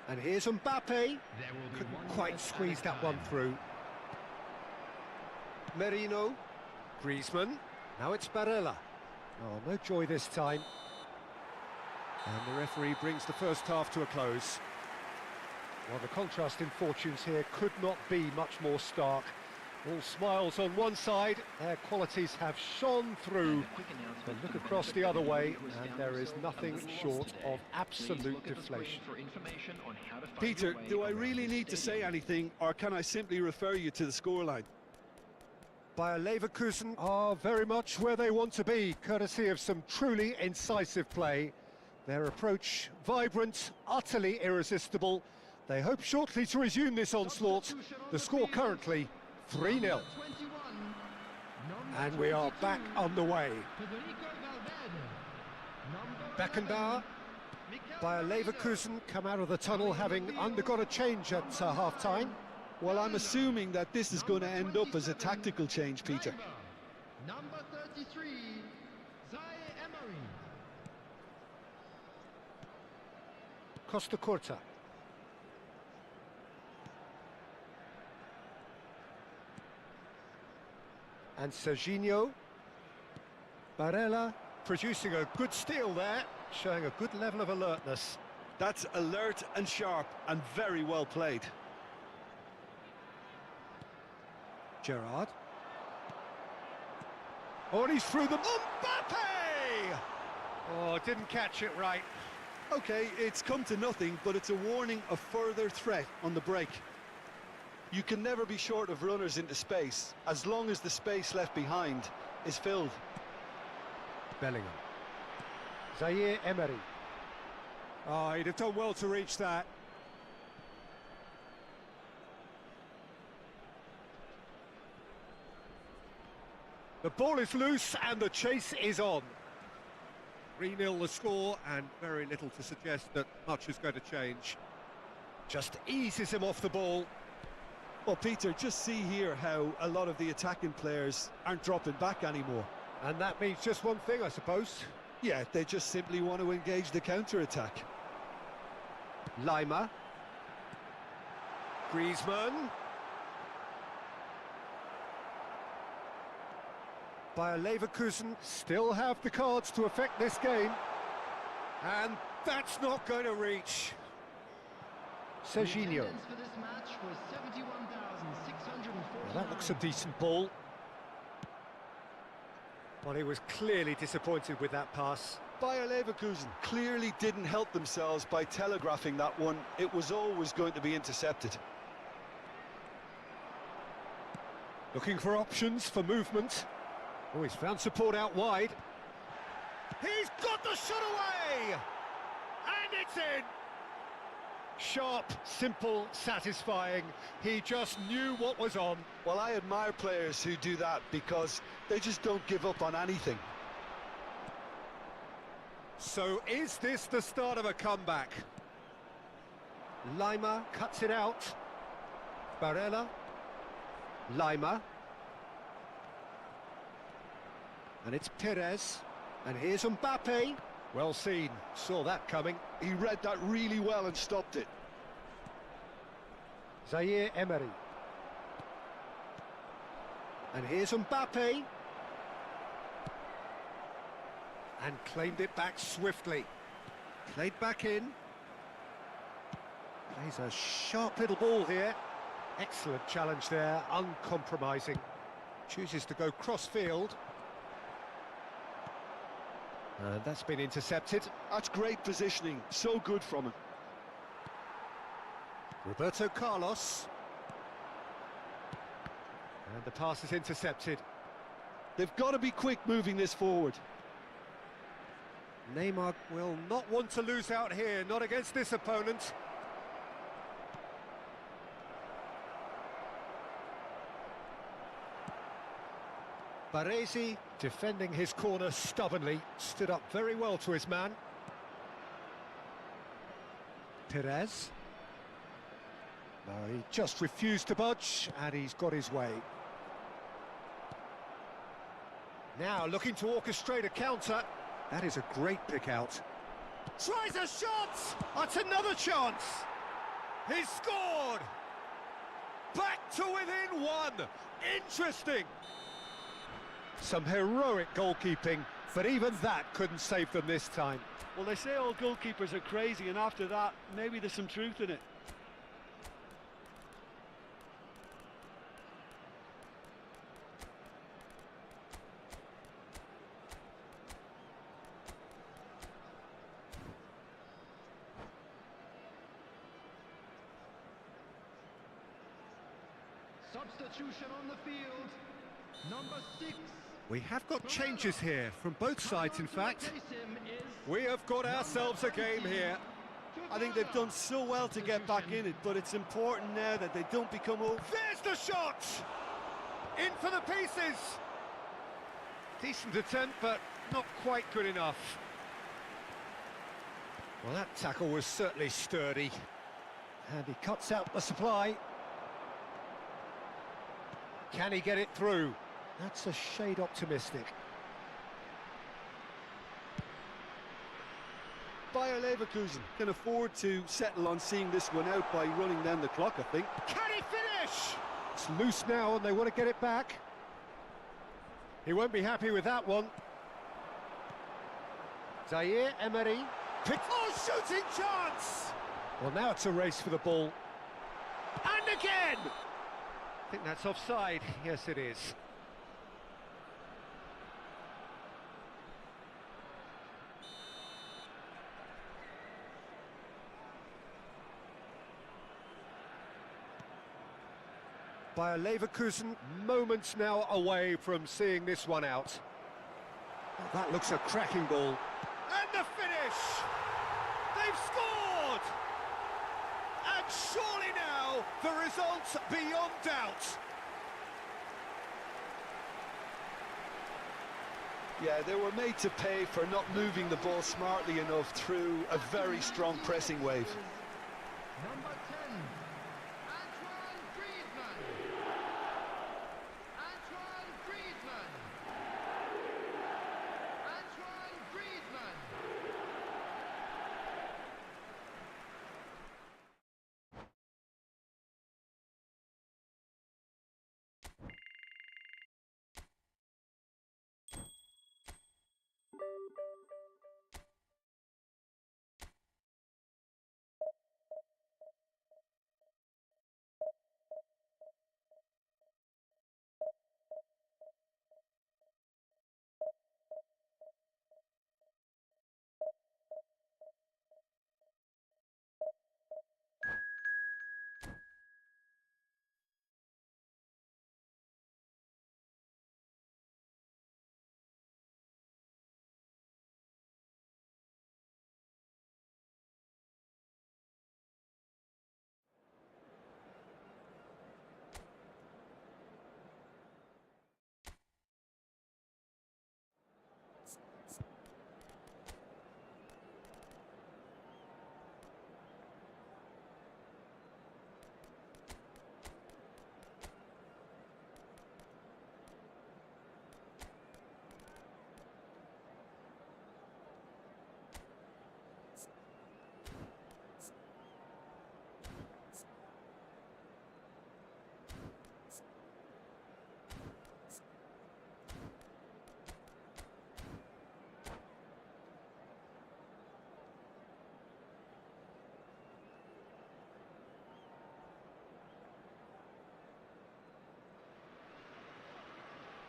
And here's Mbappe. Couldn't quite squeeze that one through. Merino. Griezmann. Now it's Barella. Oh, no joy this time. And the referee brings the first half to a close. Well, the contrast in fortunes here could not be much more stark. All smiles on one side, their qualities have shone through. But look across the other way, and there is nothing short of absolute deflation. Peter, do I really need to say anything, or can I simply refer you to the scoreline? Bayer Leverkusen are very much where they want to be, courtesy of some truly incisive play. Their approach vibrant, utterly irresistible. They hope shortly to resume this onslaught. The score currently 3-0. And we are back underway. Beckenbauer. Bayer Leverkusen come out of the tunnel having undergone a change at half-time. Well, I'm assuming that this is going to end up as a tactical change, Peter. Number 33, Emery. Costa Curta. And Serginho. Barella producing a good steal there, showing a good level of alertness. That's alert and sharp and very well played. Gerrard. Oh, and he's through the... Mbappe! Oh, didn't catch it right. Okay, it's come to nothing, but it's a warning of further threat on the break. You can never be short of runners into space, as long as the space left behind is filled. Bellingham. Zaire Emery. Oh, he'd have done well to reach that. The ball is loose and the chase is on. 3-0 the score, and very little to suggest that much is going to change. Just eases him off the ball. Well, Peter, just see here how a lot of the attacking players aren't dropping back anymore. And that means just one thing, I suppose. Yeah, they just simply want to engage the counter-attack. Lima. Griezmann. Bayer Leverkusen still have the cards to affect this game. And that's not going to reach. Serginho. Well, that looks a decent ball. Well, he was clearly disappointed with that pass. Bayer Leverkusen clearly didn't help themselves by telegraphing that one. It was always going to be intercepted. Looking for options for movement. Oh, he's found support out wide. He's got the shot away! And it's in! Sharp, simple, satisfying. He just knew what was on. Well, I admire players who do that because they just don't give up on anything. So is this the start of a comeback? Lima cuts it out. Barella. Lima. And it's Perez. And here's Mbappe. Well seen. Saw that coming. He read that really well and stopped it. Zaire Emery. And here's Mbappe. And claimed it back swiftly. Played back in. Plays a sharp little ball here. Excellent challenge there, uncompromising. Chooses to go cross-field. And that's been intercepted. That's great positioning, so good from him. Roberto Carlos. And the pass is intercepted. They've got to be quick moving this forward. Neymar will not want to lose out here, not against this opponent. Baresi, defending his corner stubbornly, stood up very well to his man. Perez. No, he just refused to budge, and he's got his way. Now looking to orchestrate a counter. That is a great pick out. Tries a shot! That's another chance! He's scored! Back to within one! Interesting! Some heroic goalkeeping, but even that couldn't save them this time. Well, they say all goalkeepers are crazy, and after that, maybe there's some truth in it. Substitution on the field. Number 6. We have got changes here, from both sides in fact. We have got ourselves a game here. I think they've done so well to get back in it, but it's important now that they don't become over. There's the shot! In for the pieces! Decent attempt, but not quite good enough. Well, that tackle was certainly sturdy. And he cuts out the supply. Can he get it through? That's a shade optimistic. Bayer Leverkusen can afford to settle on seeing this one out by running down the clock, I think. Can he finish? It's loose now and they want to get it back. He won't be happy with that one. Zaire Emery. Oh, shooting chance! Well, now it's a race for the ball. And again! I think that's offside. Yes, it is. Bayer Leverkusen, moments now away from seeing this one out. Well, that looks a cracking ball. And the finish! They've scored! And surely now, the result's beyond doubt. Yeah, they were made to pay for not moving the ball smartly enough through a very strong pressing wave. Number 10. Antoine Griezmann. Antoine Griezmann. Antoine Griezmann.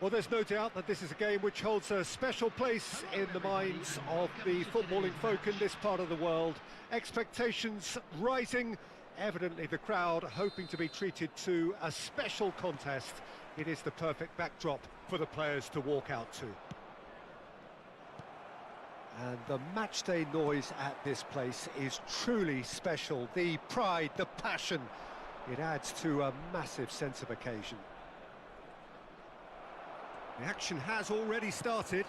Well, there's no doubt that this is a game which holds a special place in the minds of the footballing folk in this part of the world. Expectations rising, evidently the crowd hoping to be treated to a special contest. It is the perfect backdrop for the players to walk out to. And the matchday noise at this place is truly special. The pride, the passion, it adds to a massive sense of occasion. The action has already started.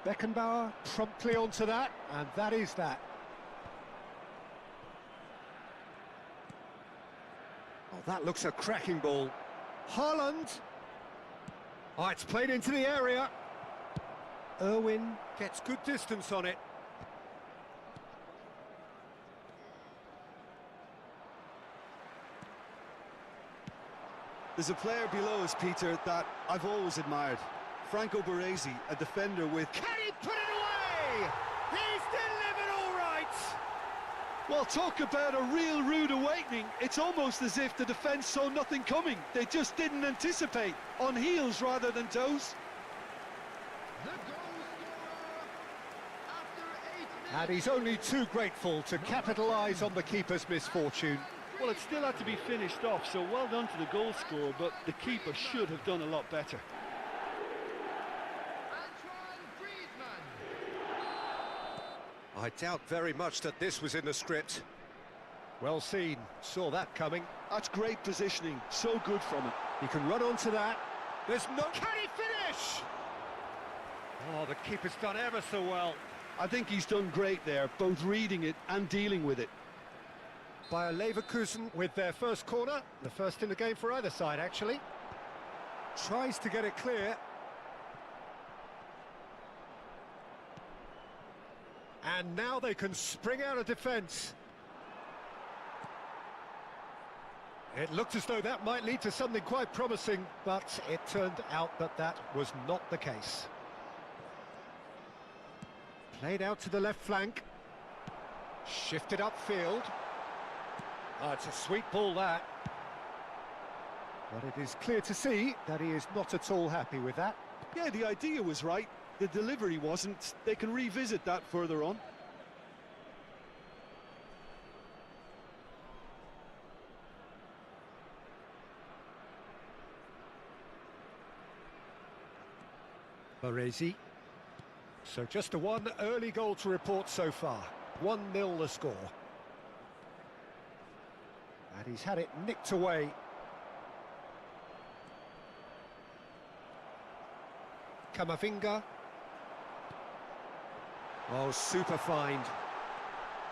Beckenbauer promptly onto that, and that is that. Oh, that looks a cracking ball. Haaland. Oh, it's played into the area. Irwin gets good distance on it. There's a player below us, Peter, that I've always admired. Franco Baresi, a defender with... Can he put it away? He's delivered all right! Well, talk about a real rude awakening. It's almost as if the defence saw nothing coming. They just didn't anticipate. On heels rather than toes. The goal scorer after 8 minutes. And he's only too grateful to capitalise on the keeper's misfortune. Well, it still had to be finished off, so well done to the goal scorer, but the keeper should have done a lot better. I doubt very much that this was in the script. Well seen, saw that coming. That's great positioning, so good from him. He can run onto that. There's no... Can he finish? Oh, the keeper's done ever so well. I think he's done great there, both reading it and dealing with it. Bayer Leverkusen with their first corner, the first in the game for either side, actually. Tries to get it clear. And now they can spring out of defence. It looked as though that might lead to something quite promising, but it turned out that that was not the case. Played out to the left flank. Shifted upfield. Oh, it's a sweet ball, that. But it is clear to see that he is not at all happy with that. Yeah, the idea was right. The delivery wasn't. They can revisit that further on. Baresi. So just a one early goal to report so far. 1-0 the score. And he's had it nicked away. Camavinga. Oh, super find.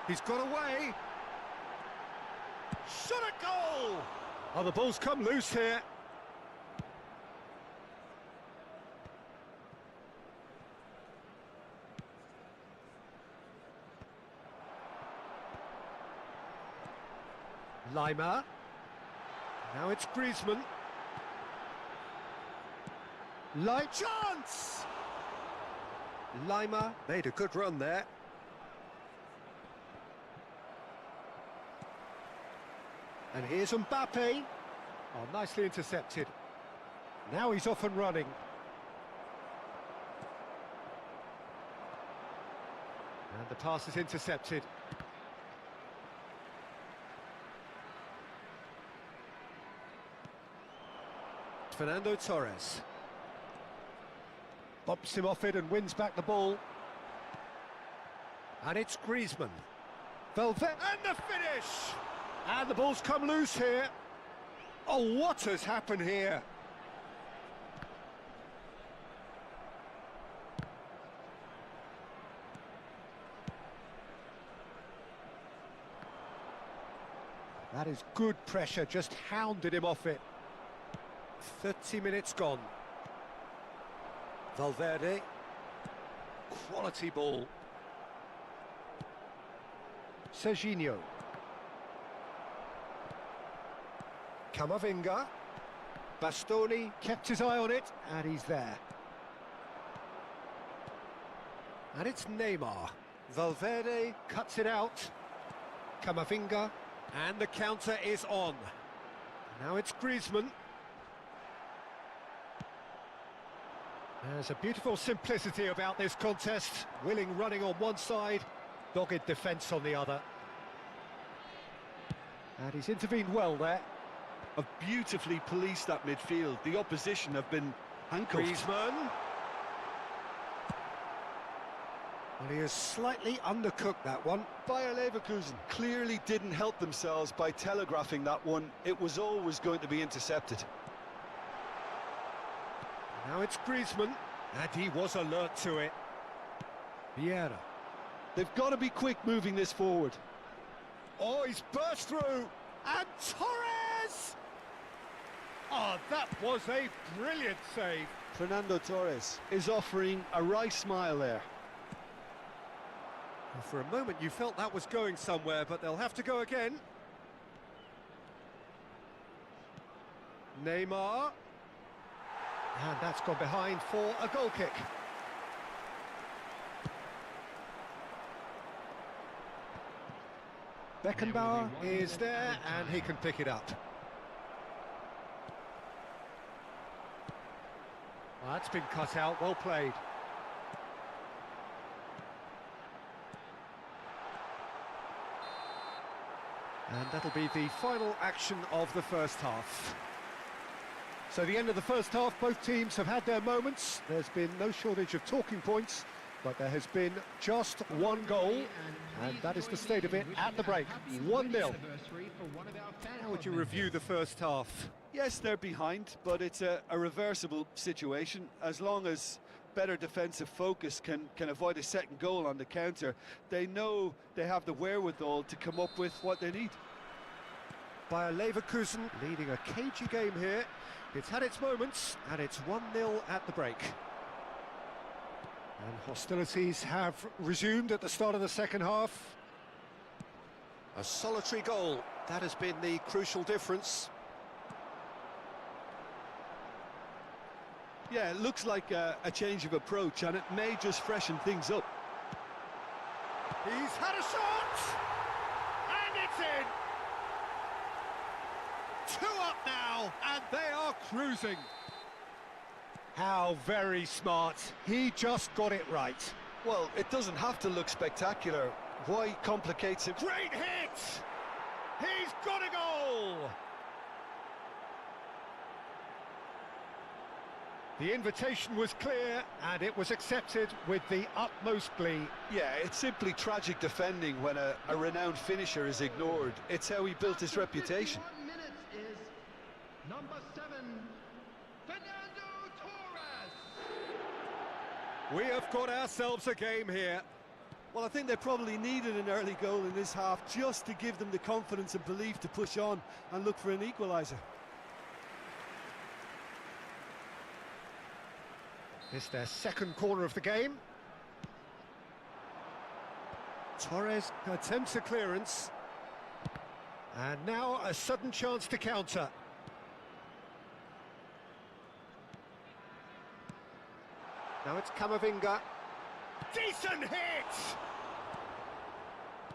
He's got away. Shot a goal! Oh, the ball's come loose here. Lima. Now it's Griezmann. Light chance! Lima made a good run there. And here's Mbappe. Oh, nicely intercepted. Now he's off and running. And the pass is intercepted. Fernando Torres. Bumps him off it and wins back the ball. And it's Griezmann. Valverde, and the finish! And the ball's come loose here. Oh, what has happened here? That is good pressure, just hounded him off it. 30 minutes gone. Valverde. Quality ball. Serginho. Camavinga. Bastoni kept his eye on it, and he's there. And it's Neymar. Valverde cuts it out. Camavinga. And the counter is on. Now it's Griezmann. There's a beautiful simplicity about this contest. Willing running on one side, dogged defence on the other. And he's intervened well there. Have beautifully policed that midfield. The opposition have been handcuffed. Griezmann. Well, he has slightly undercooked that one. Bayer Leverkusen clearly didn't help themselves by telegraphing that one. It was always going to be intercepted. Now it's Griezmann, and he was alert to it. Vieira. They've got to be quick moving this forward. Oh, he's burst through, and Torres! Oh, that was a brilliant save. Fernando Torres is offering a wry smile there. Well, for a moment you felt that was going somewhere, but they'll have to go again. Neymar. And that's gone behind for a goal kick. Beckenbauer is there, and he can pick it up. Well, that's been cut out, well played. And that'll be the final action of the first half. So the end of the first half, both teams have had their moments. There's been no shortage of talking points, but there has been just one goal, and that is the state of it at the break. 1-0. How would you review the first half? Yes, they're behind, but it's a reversible situation. As long as better defensive focus can avoid a second goal on the counter, they know they have the wherewithal to come up with what they need. Bayer Leverkusen leading a cagey game here. It's had its moments, and it's 1-0 at the break. And hostilities have resumed at the start of the second half. A solitary goal, that has been the crucial difference. Yeah, it looks like a change of approach, and it may just freshen things up. He's had a shot! And it's in! 2 up now, and they are cruising. How very smart. He just got it right. Well, it doesn't have to look spectacular. Why complicate it? Great hit! He's got a goal! The invitation was clear, and it was accepted with the utmost glee. Yeah, it's simply tragic defending when a renowned finisher is ignored. It's how he built his reputation. Number 7, Fernando Torres. We have got ourselves a game here. Well, I think they probably needed an early goal in this half just to give them the confidence and belief to push on and look for an equaliser. It's their second corner of the game. Torres attempts a clearance. And now a sudden chance to counter. Now it's Camavinga. Decent hit!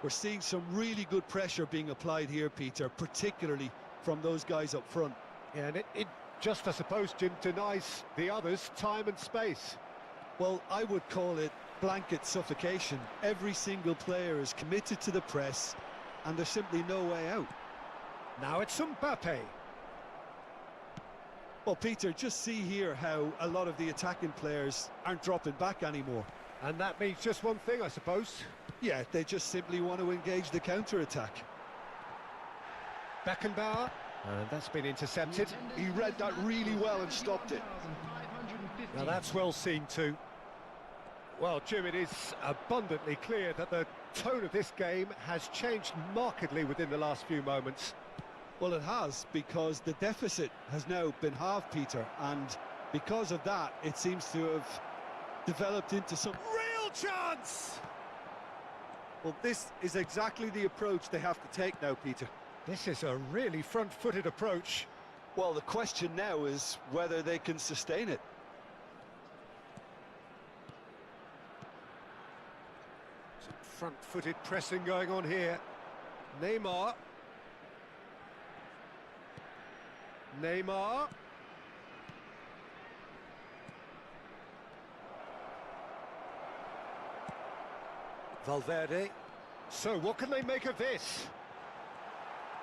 We're seeing some really good pressure being applied here, Peter, particularly from those guys up front. Yeah, and it just, I suppose, Jim, denies the others time and space. Well, I would call it blanket suffocation. Every single player is committed to the press, and there's simply no way out. Now it's Mbappe. Well, Peter, just see here how a lot of the attacking players aren't dropping back anymore. And that means just one thing, I suppose. Yeah, they just simply want to engage the counter-attack. Beckenbauer. And that's been intercepted. He read that really well and stopped it. Now that's well seen too. Well, Jim, it is abundantly clear that the tone of this game has changed markedly within the last few moments. Well, it has, because the deficit has now been halved, Peter, and because of that, it seems to have developed into some real chance! Well, this is exactly the approach they have to take now, Peter. This is a really front-footed approach. Well, the question now is whether they can sustain it. Some front-footed pressing going on here. Neymar. Valverde. So what can they make of this?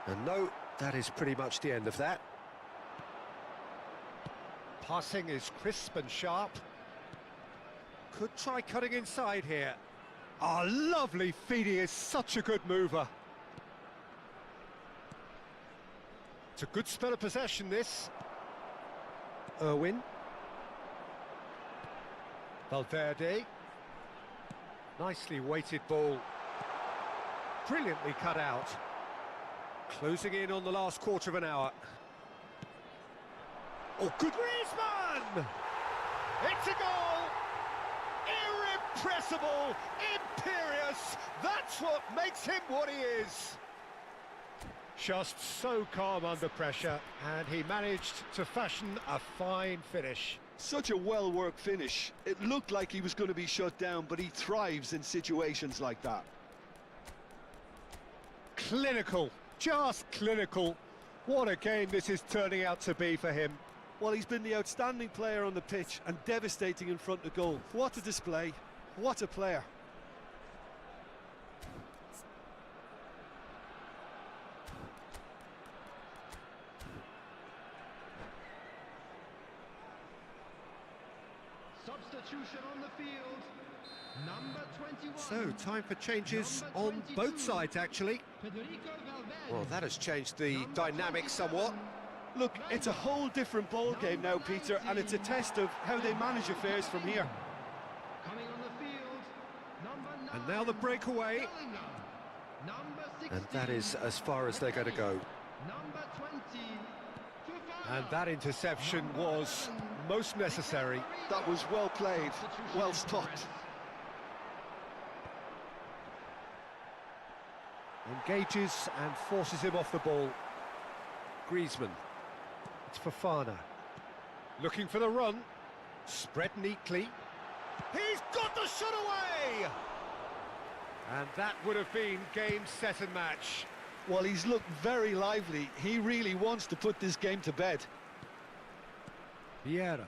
And no, that is pretty much the end of that. Passing is crisp and sharp. Could try cutting inside here. Ah, lovely feed, he is such a good mover. It's a good spell of possession, this. Irwin. Valverde. Nicely weighted ball. Brilliantly cut out. Closing in on the last quarter of an hour. Oh, good Griezmann! It's a goal! Irrepressible, imperious, that's what makes him what he is. Just so calm under pressure, and he managed to fashion a fine finish. Such a well-worked finish. It looked like he was going to be shut down, but he thrives in situations like that. Clinical, just clinical. What a game this is turning out to be for him. Well, he's been the outstanding player on the pitch and devastating in front of goal. What a display, what a player. Substitution on the field. Number 21. So, time for changes on both sides, actually. Well, that has changed the dynamic somewhat. Look, it's a whole different ball game now, Peter, and it's a test of how they manage affairs from here. Coming on the field. Number 9. And now the breakaway. Number 16. And that is as far as they're going to go. Number 20. And that interception was most necessary. That was well played, well stopped. Engages and forces him off the ball. Griezmann. It's Fofana. Looking for the run. Spread neatly. He's got the shot away! And that would have been game, set and match. Well, he's looked very lively. He really wants to put this game to bed. Vieira.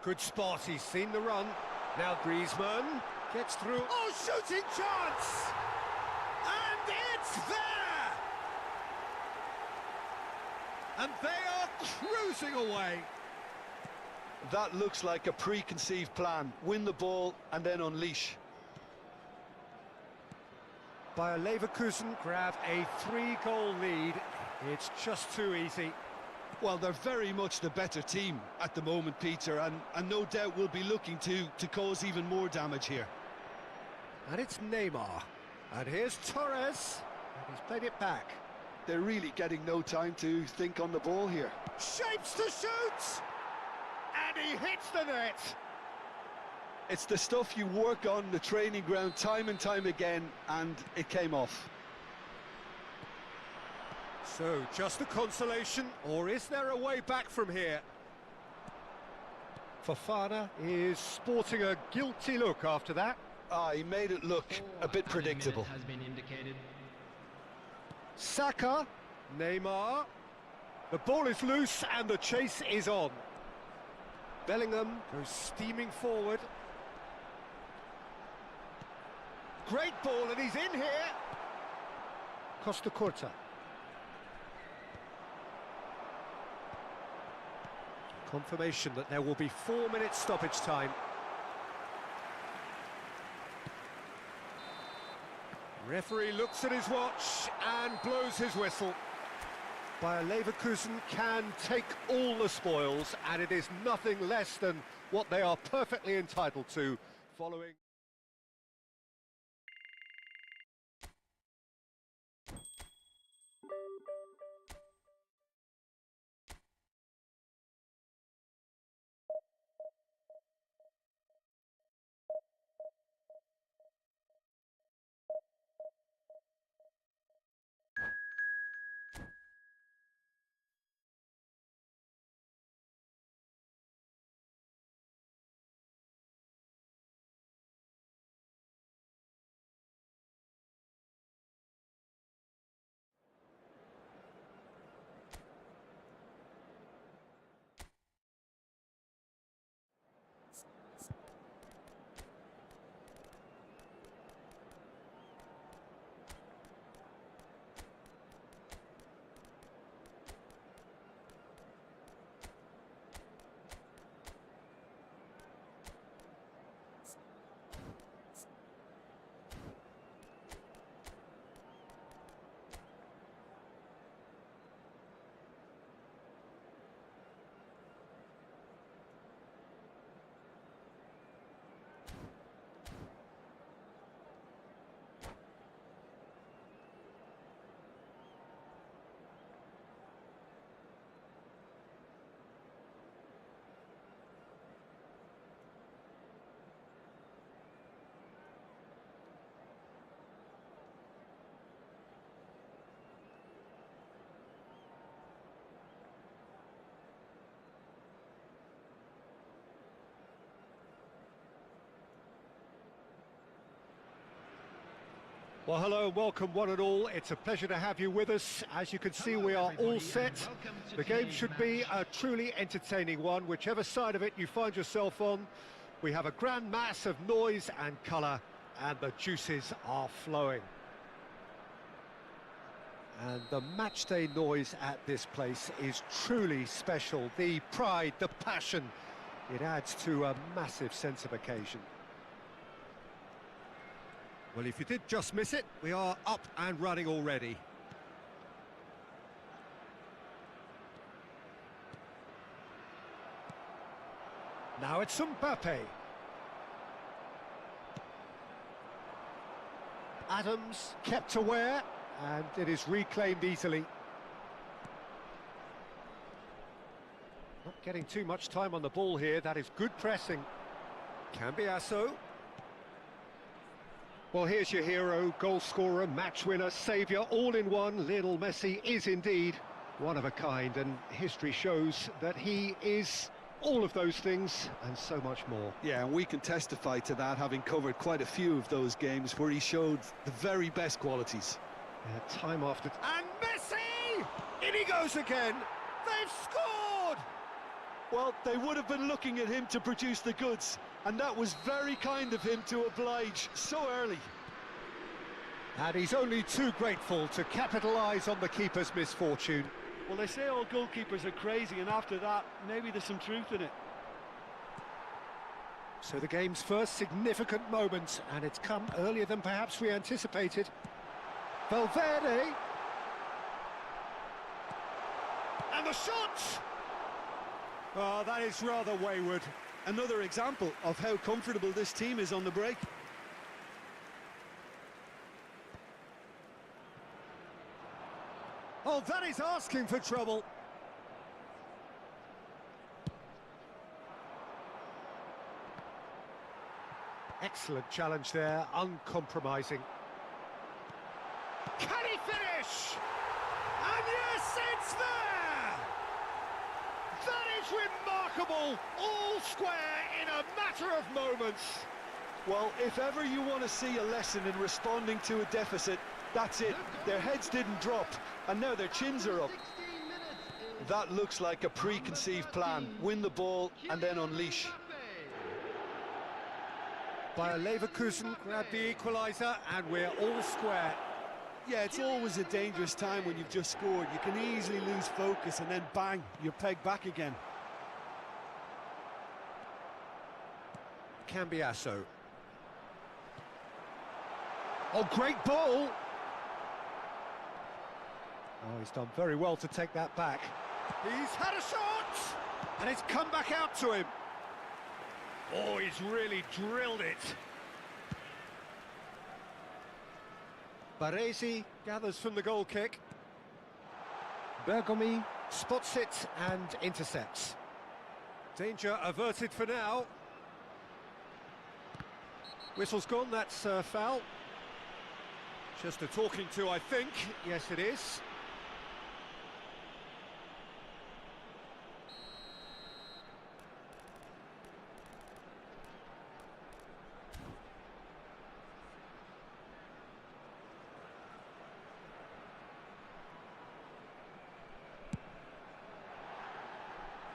Good spot, he's seen the run. Now Griezmann gets through. Oh, shooting chance! And it's there! And they are cruising away. That looks like a preconceived plan. Win the ball and then unleash. Bayer Leverkusen grab a 3-goal lead. It's just too easy. Well, they're very much the better team at the moment, Peter, and no doubt will be looking to cause even more damage here. And it's Neymar. And here's Torres. And he's played it back. They're really getting no time to think on the ball here. Shapes to shoot! And he hits the net! It's the stuff you work on the training ground time and time again, and it came off. So, just a consolation, or is there a way back from here? Fofana is sporting a guilty look after that. Ah, he made it look a bit predictable. Has been indicated. Saka, Neymar. The ball is loose and the chase is on. Bellingham goes steaming forward. Great ball, and he's in here. Costa Curta. Confirmation that there will be 4 minutes stoppage time. Referee looks at his watch and blows his whistle. Bayer Leverkusen can take all the spoils, and it is nothing less than what they are perfectly entitled to following. Well, hello and welcome one and all. It's a pleasure to have you with us. As you can see, we are all set. The game should be a truly entertaining one, whichever side of it you find yourself on. We have a grand mass of noise and colour, and the juices are flowing. And the matchday noise at this place is truly special. The pride, the passion, it adds to a massive sense of occasion. Well, if you did just miss it, we are up and running already. Now it's Mbappe. Adams kept aware, and it is reclaimed easily. Not getting too much time on the ball here, that is good pressing. Cambiasso. Well, here's your hero, goal scorer, match winner, saviour, all in one. Lionel Messi is indeed one of a kind, and history shows that he is all of those things and so much more. Yeah, and we can testify to that, having covered quite a few of those games where he showed the very best qualities. Yeah, time after... And Messi! In he goes again! They've scored! Well, they would have been looking at him to produce the goods, and that was very kind of him to oblige so early. And he's only too grateful to capitalise on the keeper's misfortune. Well, they say all goalkeepers are crazy, and after that, maybe there's some truth in it. So the game's first significant moment, and it's come earlier than perhaps we anticipated. Valverde. And the shot! Oh, that is rather wayward. Another example of how comfortable this team is on the break. Oh, that is asking for trouble. Excellent challenge there, uncompromising. Can he finish? And yes, it's there! That is remarkable, all square in a matter of moments. Well, if ever you want to see a lesson in responding to a deficit, that's it. Their heads didn't drop, and now their chins are up. That looks like a preconceived plan. Win the ball and then unleash. Bayer Leverkusen grabbed the equaliser, and we're all square. Yeah, it's always a dangerous time when you've just scored. You can easily lose focus, and then bang, you're pegged back again. Cambiasso. Oh, great ball! Oh, he's done very well to take that back. He's had a shot! And it's come back out to him. Oh, he's really drilled it. Baresi gathers from the goal kick. Bergomi spots it and intercepts. Danger averted for now. Whistle's gone, that's a foul. Just a talking to, I think. Yes, it is.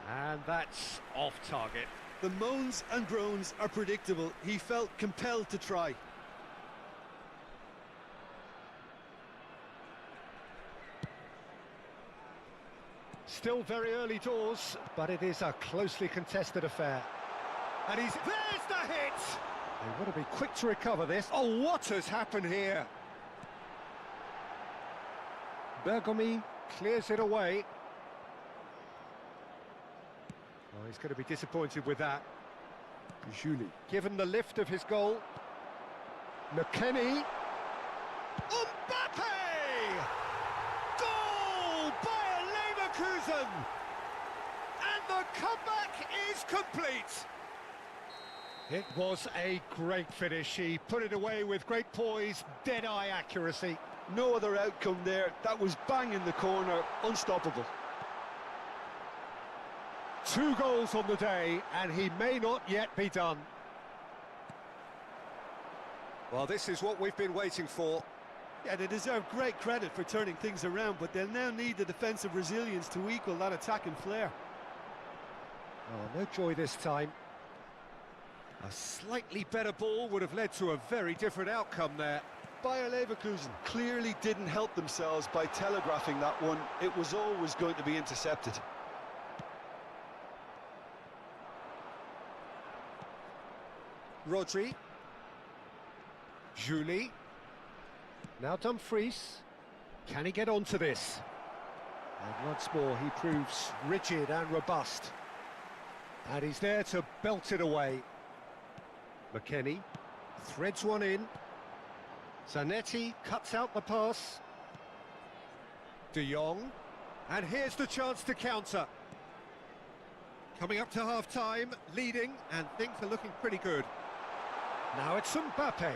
And that's off target. The moans and groans are predictable. He felt compelled to try. Still very early doors, but it is a closely contested affair. And there's the hit! They want to be quick to recover this. Oh, what has happened here? Bergomi clears it away. Oh, he's going to be disappointed with that. Julie, given the lift of his goal. McKennie. Mbappe! Goal! Bayer Leverkusen! And the comeback is complete. It was a great finish. He put it away with great poise, dead-eye accuracy. No other outcome there. That was bang in the corner, unstoppable. 2 goals on the day, and he may not yet be done. Well, this is what we've been waiting for. Yeah, they deserve great credit for turning things around, but they'll now need the defensive resilience to equal that attacking flair. Oh, no joy this time. A slightly better ball would have led to a very different outcome there. Bayer Leverkusen clearly didn't help themselves by telegraphing that one. It was always going to be intercepted. Rodri. Julie. Now Dumfries. Can he get onto this? And once more he proves rigid and robust. And he's there to belt it away. McKennie threads one in. Zanetti cuts out the pass. De Jong. And here's the chance to counter. Coming up to half-time, leading, and things are looking pretty good. Now it's Mbappe.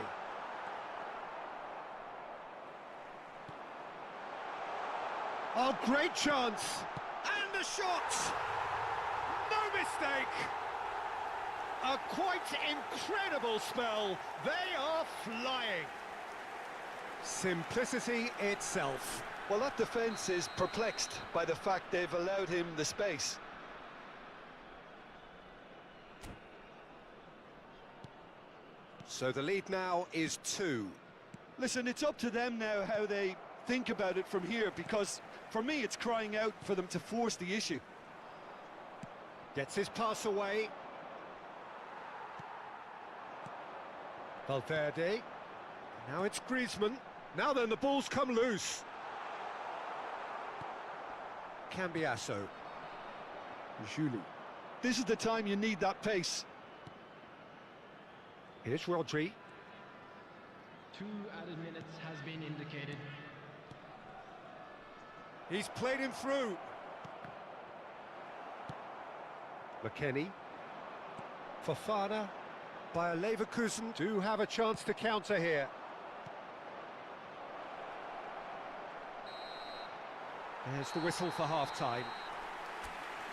Oh, great chance! And the shot! No mistake! A quite incredible spell. They are flying. Simplicity itself. Well, that defence is perplexed by the fact they've allowed him the space. So the lead now is 2. Listen, it's up to them now how they think about it from here, because for me it's crying out for them to force the issue. Gets his pass away. Valverde. Now it's Griezmann. Now then, the ball's come loose. Cambiasso. Julie. This is the time you need that pace. Here's Rodri. 2 added minutes has been indicated. He's played him through. McKennie. Fofana. Bayer Leverkusen do have a chance to counter here. There's the whistle for half-time.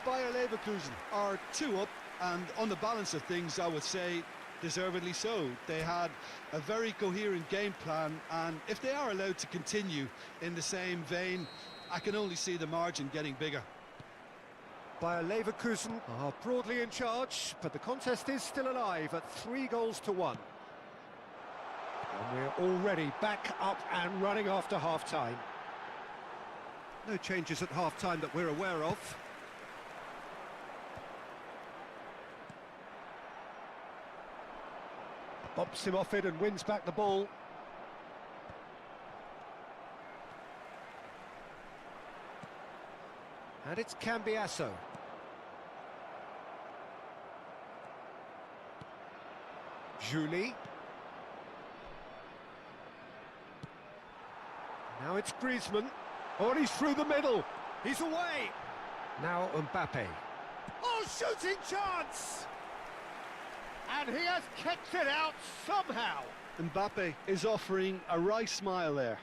Bayer Leverkusen are 2 up, and on the balance of things, I would say deservedly so. They had a very coherent game plan, and if they are allowed to continue in the same vein, I can only see the margin getting bigger. Bayer Leverkusen are broadly in charge, but the contest is still alive at 3-1. And we're already back up and running after half-time. No changes at half-time that we're aware of. Bops him off it and wins back the ball. And it's Cambiasso. Julie. Now it's Griezmann. Oh, and he's through the middle. He's away. Now Mbappe. Oh, shooting chance! And he has kicked it out somehow. Mbappe is offering a wry smile there.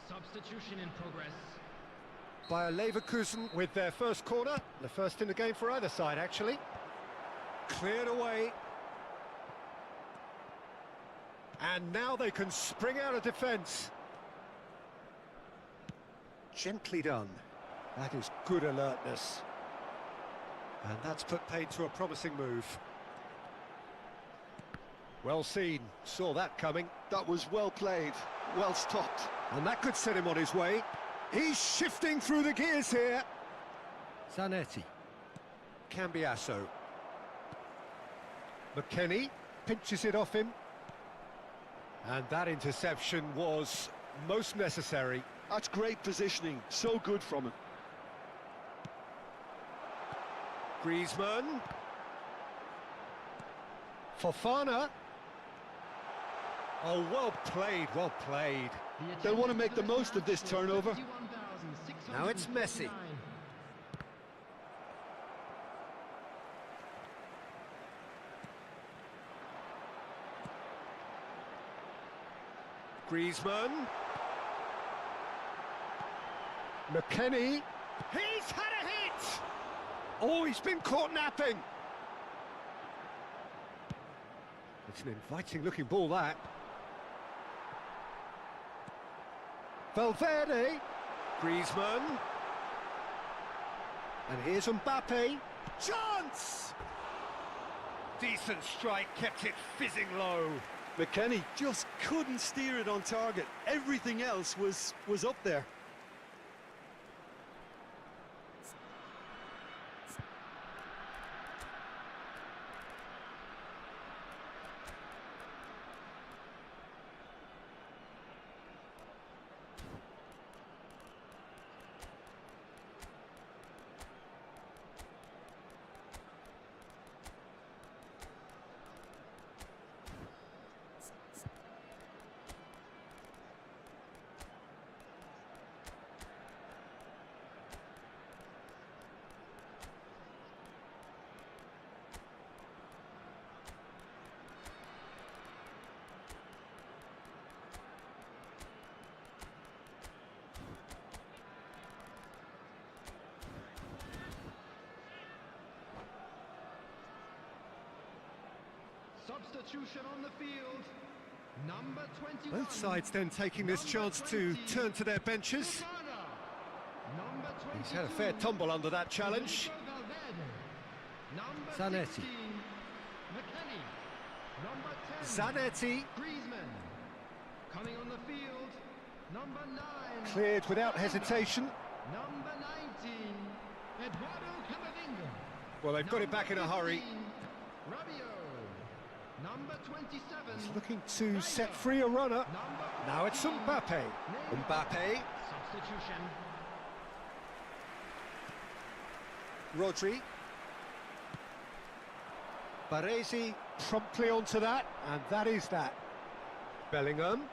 Substitution in progress. Bayer Leverkusen with their first corner. The first in the game for either side, actually. Cleared away. And now they can spring out of defence. Gently done. That is good alertness. And that's put paid to a promising move. Well seen. Saw that coming. That was well played, well stopped. And that could set him on his way. He's shifting through the gears here. Zanetti. Cambiasso. McKennie pinches it off him. And that interception was most necessary. That's great positioning, so good from him. Griezmann. Fofana. Oh, well played, well played. They'll want to make the most of this turnover. Now it's Messi. Griezmann. McKennie. He's had a hit! Oh, he's been caught napping. It's an inviting-looking ball, that. Valverde. Griezmann. And here's Mbappe. Chance! Decent strike, kept it fizzing low. McKennie just couldn't steer it on target. Everything else was up there. Substitution on the field. Number 21. Both sides then taking this chance to turn to their benches. Number 22. He's had a fair tumble under that challenge. Number Zanetti. 16, McKennie. Number 10. Zanetti. Griezmann. Coming on the field. Number 9. Cleared without hesitation. Number 19. Eduardo Camavinga. Well, they've got it back in a hurry. Rabiot. Number 27. He's looking to set free a runner. Now it's Mbappe. Mbappe. Substitution. Rodri. Baresi promptly onto that, and that is that. Bellingham.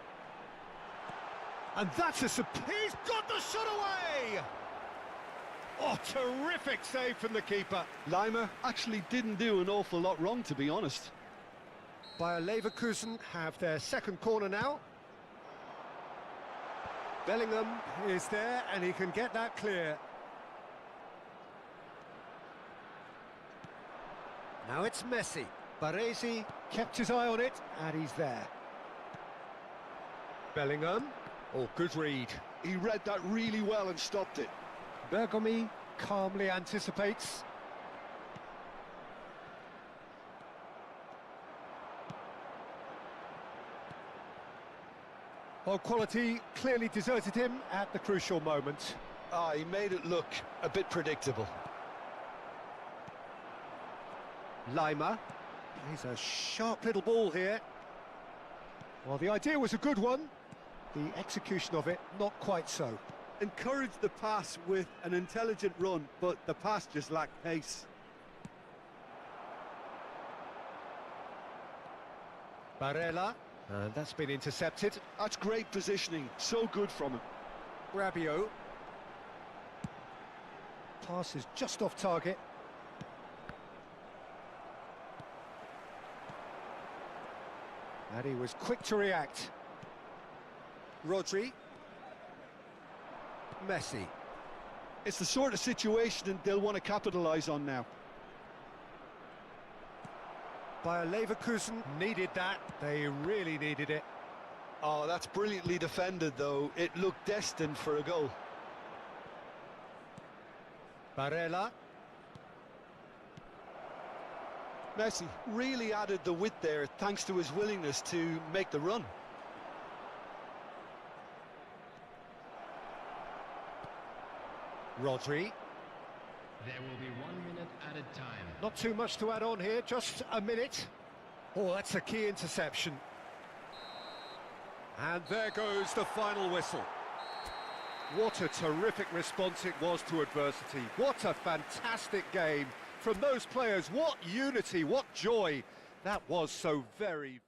And that's a he's got the shot away! Oh, terrific save from the keeper. Lima actually didn't do an awful lot wrong, to be honest. Bayer Leverkusen have their second corner now. Bellingham is there, and he can get that clear. Now it's Messi. Baresi kept his eye on it, and he's there. Bellingham. Oh, good read. He read that really well and stopped it. Bergomi calmly anticipates. Well, quality clearly deserted him at the crucial moment. He made it look a bit predictable. Lima. He's a sharp little ball here. Well, the idea was a good one. The execution of it, not quite so. Encouraged the pass with an intelligent run, but the pass just lacked pace. Barella. And that's been intercepted. That's great positioning, so good from him. Rabiot. Pass is just off target. And he was quick to react. Rodri. Messi. It's the sort of situation they'll want to capitalise on now. Bayer Leverkusen needed that. They really needed it. Oh, that's brilliantly defended, though. It looked destined for a goal. Barella. Messi really added the width there thanks to his willingness to make the run. Rodri. There will be 1 minute added time. Not too much to add on here, just a minute. Oh, that's a key interception. And there goes the final whistle. What a terrific response it was to adversity. What a fantastic game from those players. What unity, what joy. That was so very...